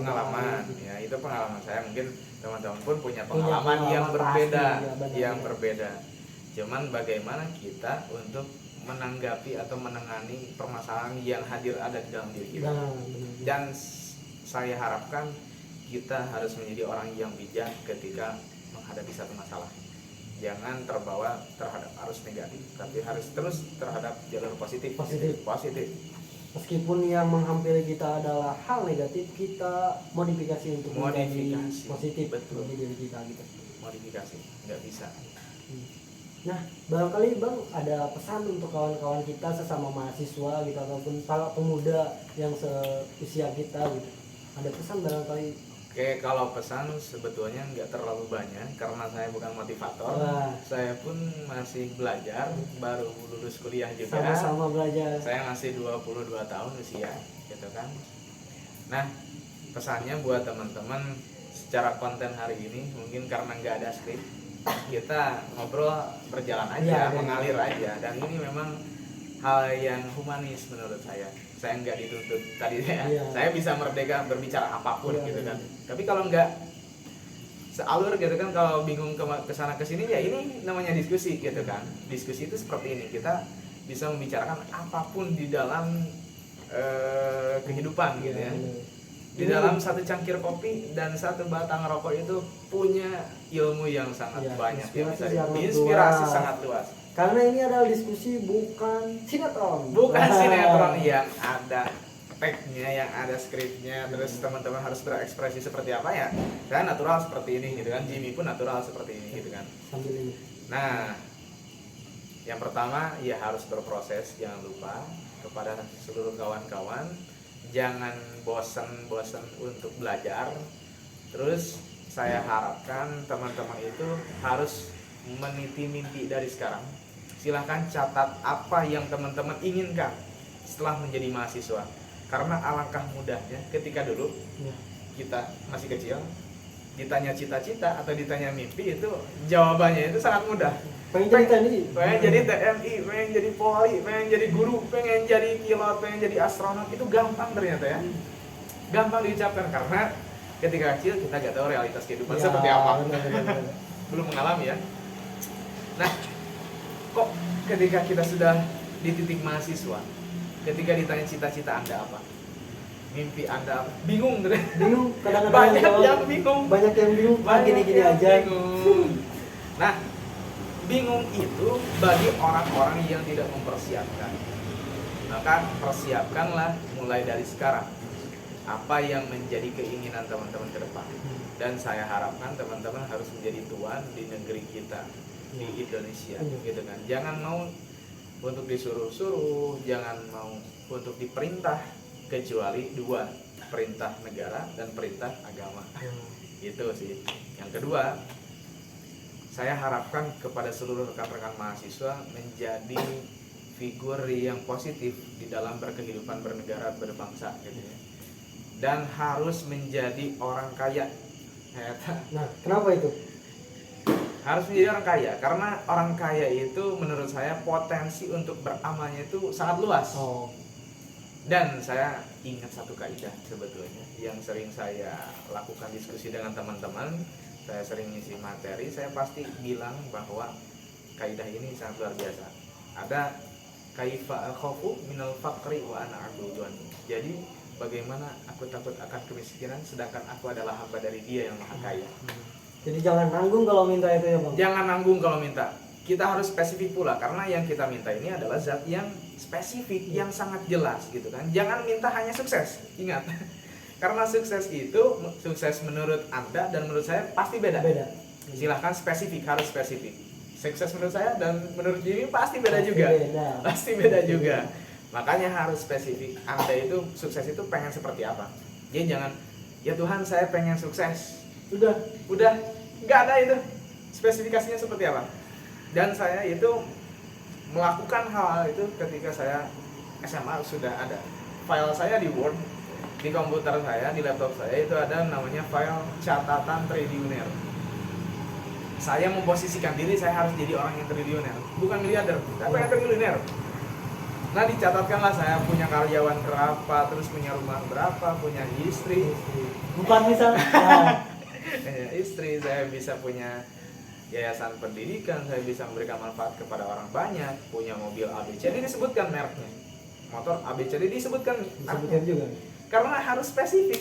Ya itu pengalaman saya. Mungkin teman-teman pun punya pengalaman yang berbeda, berbeda. Cuman bagaimana kita untuk menanggapi atau menangani permasalahan yang hadir ada di dalam diri kita. Dan saya harapkan kita harus menjadi orang yang bijak ketika menghadapi satu masalah. Jangan terbawa terhadap arus negatif, tapi harus terus terhadap jalur positif. Meskipun yang menghampiri kita adalah hal negatif, kita modifikasi untuk menjadi positif. Betul. Bagi diri kita gitu. Modifikasi, nggak bisa. Nah, barangkali bang ada pesan untuk kawan-kawan kita sesama mahasiswa gitu, ataupun para pemuda yang seusia kita gitu. Ada pesan barangkali? Oke, kalau pesan sebetulnya nggak terlalu banyak karena saya bukan motivator. Saya pun masih belajar, baru lulus kuliah juga. Sama-sama belajar. Saya masih 22 tahun usia, gitu kan. Nah, pesannya buat teman-teman secara konten hari ini, mungkin karena nggak ada skrip, kita ngobrol berjalan aja, mengalir aja. Dan ini memang hal yang humanis menurut saya. Saya nggak dituntut tadi saya bisa merdeka berbicara apapun gitu kan. Tapi kalau nggak sealur gitu kan, kalau bingung ke sana ke sini, ya ini namanya diskusi gitu kan. Diskusi itu seperti ini, kita bisa membicarakan apapun di dalam kehidupan gitu ya. Di dalam satu cangkir kopi dan satu batang rokok itu punya ilmu yang sangat Ya, banyak yang bisa inspirasi inspirasi sangat luas. sangat luas. Karena ini adalah diskusi bukan sinetron. Bukan sinetron yang ada tag-nya, yang ada skripnya, terus teman-teman harus berekspresi seperti apa ya. Saya natural seperti ini gitu kan, Jimmy pun natural seperti ini gitu kan. Sambil ini. Nah, yang pertama ya harus berproses, jangan lupa kepada seluruh kawan-kawan, jangan bosan-bosan untuk belajar. Terus saya harapkan teman-teman itu harus meniti mimpi dari sekarang. Silahkan catat apa yang teman-teman inginkan setelah menjadi mahasiswa. Karena alangkah mudahnya ketika dulu Ya. kita masih kecil, ditanya cita-cita atau ditanya mimpi, itu jawabannya itu sangat mudah. Pengen jadi TNI. Pengen jadi TNI, pengen jadi Polri, pengen jadi guru, pengen jadi pilot, pengen jadi astronot, itu gampang ternyata ya. Gampang diucapkan karena ketika kecil kita gak tahu realitas kehidupan Ya, seperti apa. benar. Belum mengalami ya. Nah, kok ketika kita sudah di titik mahasiswa, ketika ditanya cita-cita Anda apa? Mimpi Anda apa? Bingung tuh. Bingung kadang-kadang Banyak jawab. yang bingung. Banyak yang bingung. Gini-gini yang aja. bingung. Nah, bingung itu bagi orang-orang yang tidak mempersiapkan. Maka persiapkanlah mulai dari sekarang apa yang menjadi keinginan teman-teman ke depan. Dan saya harapkan teman-teman harus menjadi tuan di negeri kita, di Indonesia gitu kan. Jangan mau untuk disuruh-suruh, jangan mau untuk diperintah, kecuali dua, perintah negara dan perintah agama. Itu sih. Yang kedua, saya harapkan kepada seluruh rekan-rekan mahasiswa menjadi figur yang positif di dalam berkehidupan bernegara, berbangsa gitu ya. Dan harus menjadi orang kaya. Nah, kenapa itu? Harus menjadi orang kaya karena orang kaya itu menurut saya potensi untuk beramalnya itu sangat luas. Oh, Dan saya ingat satu kaidah sebetulnya yang sering saya lakukan diskusi dengan teman-teman. Saya sering ngisi materi, saya pasti bilang bahwa kaidah ini sangat luar biasa. Ada kaifa al-khawfu minal faqri wa ana abdun. Jadi bagaimana aku takut akan kemiskinan sedangkan aku adalah hamba dari Dia yang Maha Kaya. jadi jangan nanggung kalau minta itu ya, Bang. Jangan nanggung kalau minta. Kita harus spesifik pula karena yang kita minta ini adalah zat yang spesifik, yang sangat jelas gitu kan. Jangan minta hanya sukses. Ingat. Karena sukses itu sukses menurut Anda dan menurut saya pasti beda. Beda. Silahkan spesifik, harus spesifik. Sukses menurut saya dan menurut Jimmy pasti beda Pasti juga. beda. Pasti beda juga. Makanya harus spesifik. Anda itu sukses itu pengen seperti apa? Jadi jangan, ya Tuhan saya pengen sukses. Udah nggak ada itu spesifikasinya seperti apa. Dan saya itu melakukan hal itu ketika saya SMA sudah ada. File saya di Word, di komputer saya, di laptop saya itu ada namanya file catatan triliuner. Saya memposisikan diri saya harus jadi orang yang triliuner, bukan miliarder, tapi yang triliuner. Nah dicatatkanlah saya punya karyawan berapa, terus punya rumah berapa, punya istri. 4 misal. Nah, Punya istri, saya bisa punya yayasan pendidikan, saya bisa memberikan manfaat kepada orang banyak, punya mobil ABCD disebutkan mereknya, motor ABCD disebutkan disebutkan juga. karena harus spesifik,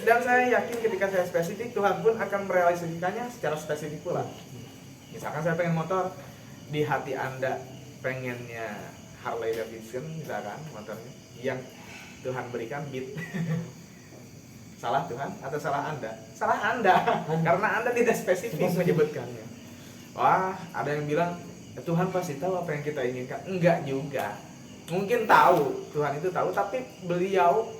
dan saya yakin ketika saya spesifik Tuhan pun akan merealisasikannya secara spesifik pula. Misalkan saya pengen motor, di hati Anda pengennya Harley Davidson misalkan motornya yang Tuhan berikan Beat. Salah Tuhan atau salah Anda? Salah Anda. Karena Anda tidak spesifik menyebutkannya. Wah, ada yang bilang Tuhan pasti tahu apa yang kita inginkan. Enggak juga. Mungkin tahu, Tuhan itu tahu, tapi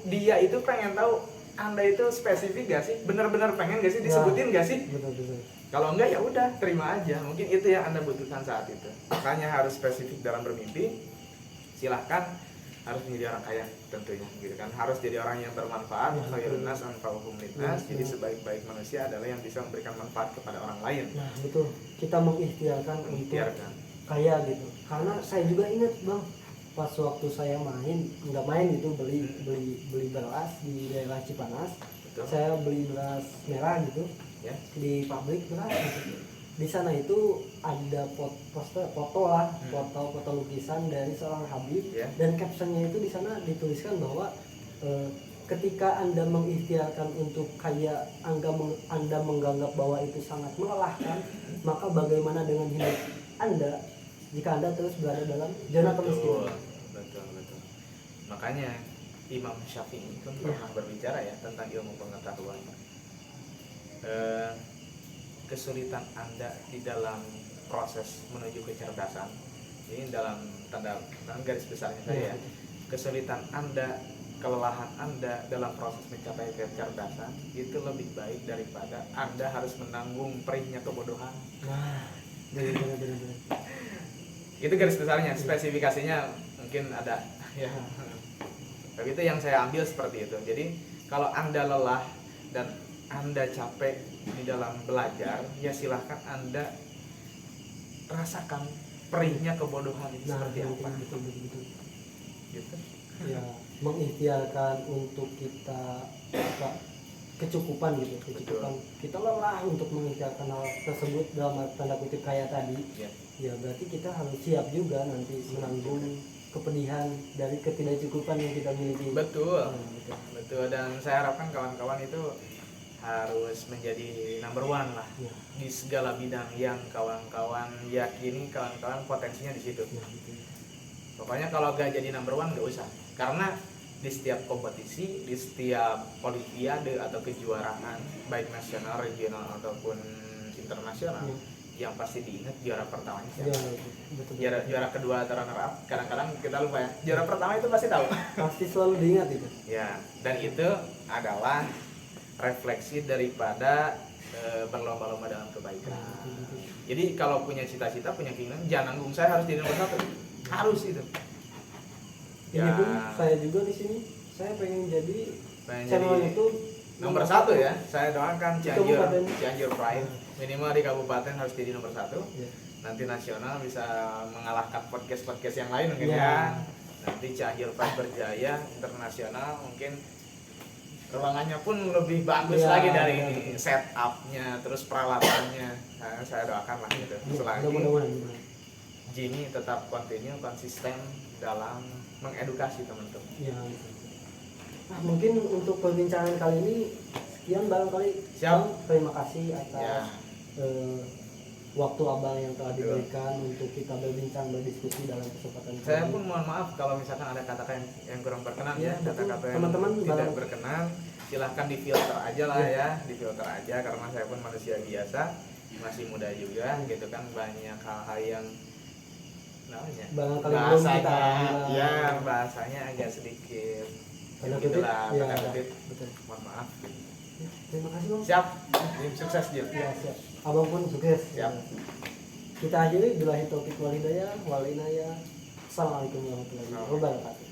dia itu pengen tahu Anda itu spesifik gak sih? Benar-benar pengen gak sih? Disebutin gak sih? Betul. Kalau enggak ya udah, terima aja. Mungkin itu yang Anda butuhkan saat itu. Makanya harus spesifik dalam bermimpi. Silahkan harus menjadi orang kaya tentunya gitu kan, harus jadi orang yang bermanfaat. Khairun nas anfa'uhum linnas. Jadi sebaik-baik manusia adalah yang bisa memberikan manfaat kepada orang lain. Nah, betul. Kita mengikhtiarkan untuk kaya gitu. Karena saya juga ingat, Bang, pas waktu saya nggak main gitu, beli beras di daerah Cipanas. Betul. Saya beli beras merah gitu Ya. di pabrik beras gitu. Di sana itu ada foto lukisan dari seorang Habib, Ya. dan captionnya itu di sana dituliskan bahwa ketika Anda mengikhtiarkan untuk kayak Anda menganggap bahwa itu sangat melelahkan, maka bagaimana dengan hidup Anda jika Anda terus berada dalam zona kemiskinan? Betul. Makanya Imam Syafi'i itu pernah berbicara ya tentang ilmu pengetahuan. Kesulitan Anda di dalam proses menuju kecerdasan, ini dalam garis besarnya saya ya, kesulitan Anda, kelelahan Anda dalam proses mencapai kecerdasan itu lebih baik daripada Anda harus menanggung perihnya kebodohan. Nah, benar. Itu garis besarnya, spesifikasinya mungkin ada ya. Tapi itu yang saya ambil seperti itu. Jadi kalau Anda lelah dan Anda capek di dalam belajar, ya silahkan Anda rasakan perihnya kebodohan itu seperti apa. Betul. Gitu. Ya, mengikhtiarkan untuk kita kecukupan gitu, kecukupan. Kita lelah untuk mengikhtiarkan hal tersebut dalam tanda kutip kayak tadi. Ya. Ya berarti kita harus siap juga nanti menanggung kepedihan dari ketidakcukupan yang kita miliki. Betul. Betul. Betul, dan saya harapkan kawan-kawan itu harus menjadi number one lah Ya. di segala bidang yang kawan-kawan yakini, kawan-kawan potensinya di situ. Ya, gitu. Pokoknya kalau gak jadi number one gak usah, karena di setiap kompetisi, di setiap olimpiade atau kejuaraan baik nasional, regional ataupun internasional, yang pasti diingat juara pertamanya siapa. Ya, betul. Juara kedua atau runner up kadang-kadang kita lupa ya. Juara pertama itu pasti tahu. Pasti selalu diingat itu. Ya, dan itu adalah refleksi daripada berlomba-lomba dalam kebaikan. Jadi kalau punya cita-cita, punya keinginan, jangan nanggung saya harus jadi nomor 1. Harus itu. Ini pun saya juga di sini, saya pengen jadi channel jadi YouTube nomor 1 ya. Saya doakan Kabupaten. Cianjur Pride minimal di kabupaten harus jadi nomor 1. Ya. Nanti nasional bisa mengalahkan podcast yang lain mungkin Ya. ya. Nanti Cianjur Pride berjaya, internasional mungkin ruangannya pun lebih bagus Ya, lagi dari ya, ini, betul. setupnya, terus peralatannya. Nah, saya doakan lah gitu. Selagi Mudah-mudahan. Jimmy tetap konsisten dalam mengedukasi teman-teman. Ya, gitu. Nah, mungkin untuk perbincangan kali ini sekian barangkali. Siap. Bang, terima kasih atas Ya. waktu abang yang telah diberikan untuk kita berbincang, berdiskusi dalam kesempatan Saya kali pun mohon maaf kalau misalkan ada kata-kata yang kurang berkenan Ya, ya, kata-kata yang teman-teman, tidak barang- berkenan, silahkan difilter aja lah ya, difilter aja karena saya pun manusia biasa, masih muda juga gitu kan, banyak hal-hal yang namanya barangkali belum kita bahasanya, ya bahasanya agak sedikit tanda kutip. gitulah, Ya, tanda kutip. betul. Mohon maaf. Ya, terima kasih bang. Siap, Jim, sukses Jim. Ya, siap. Abang pun sukses. Siap. Kita akhiri billahi taufiq wal hidayah wal inayah. Assalamualaikum warahmatullahi wabarakatuh.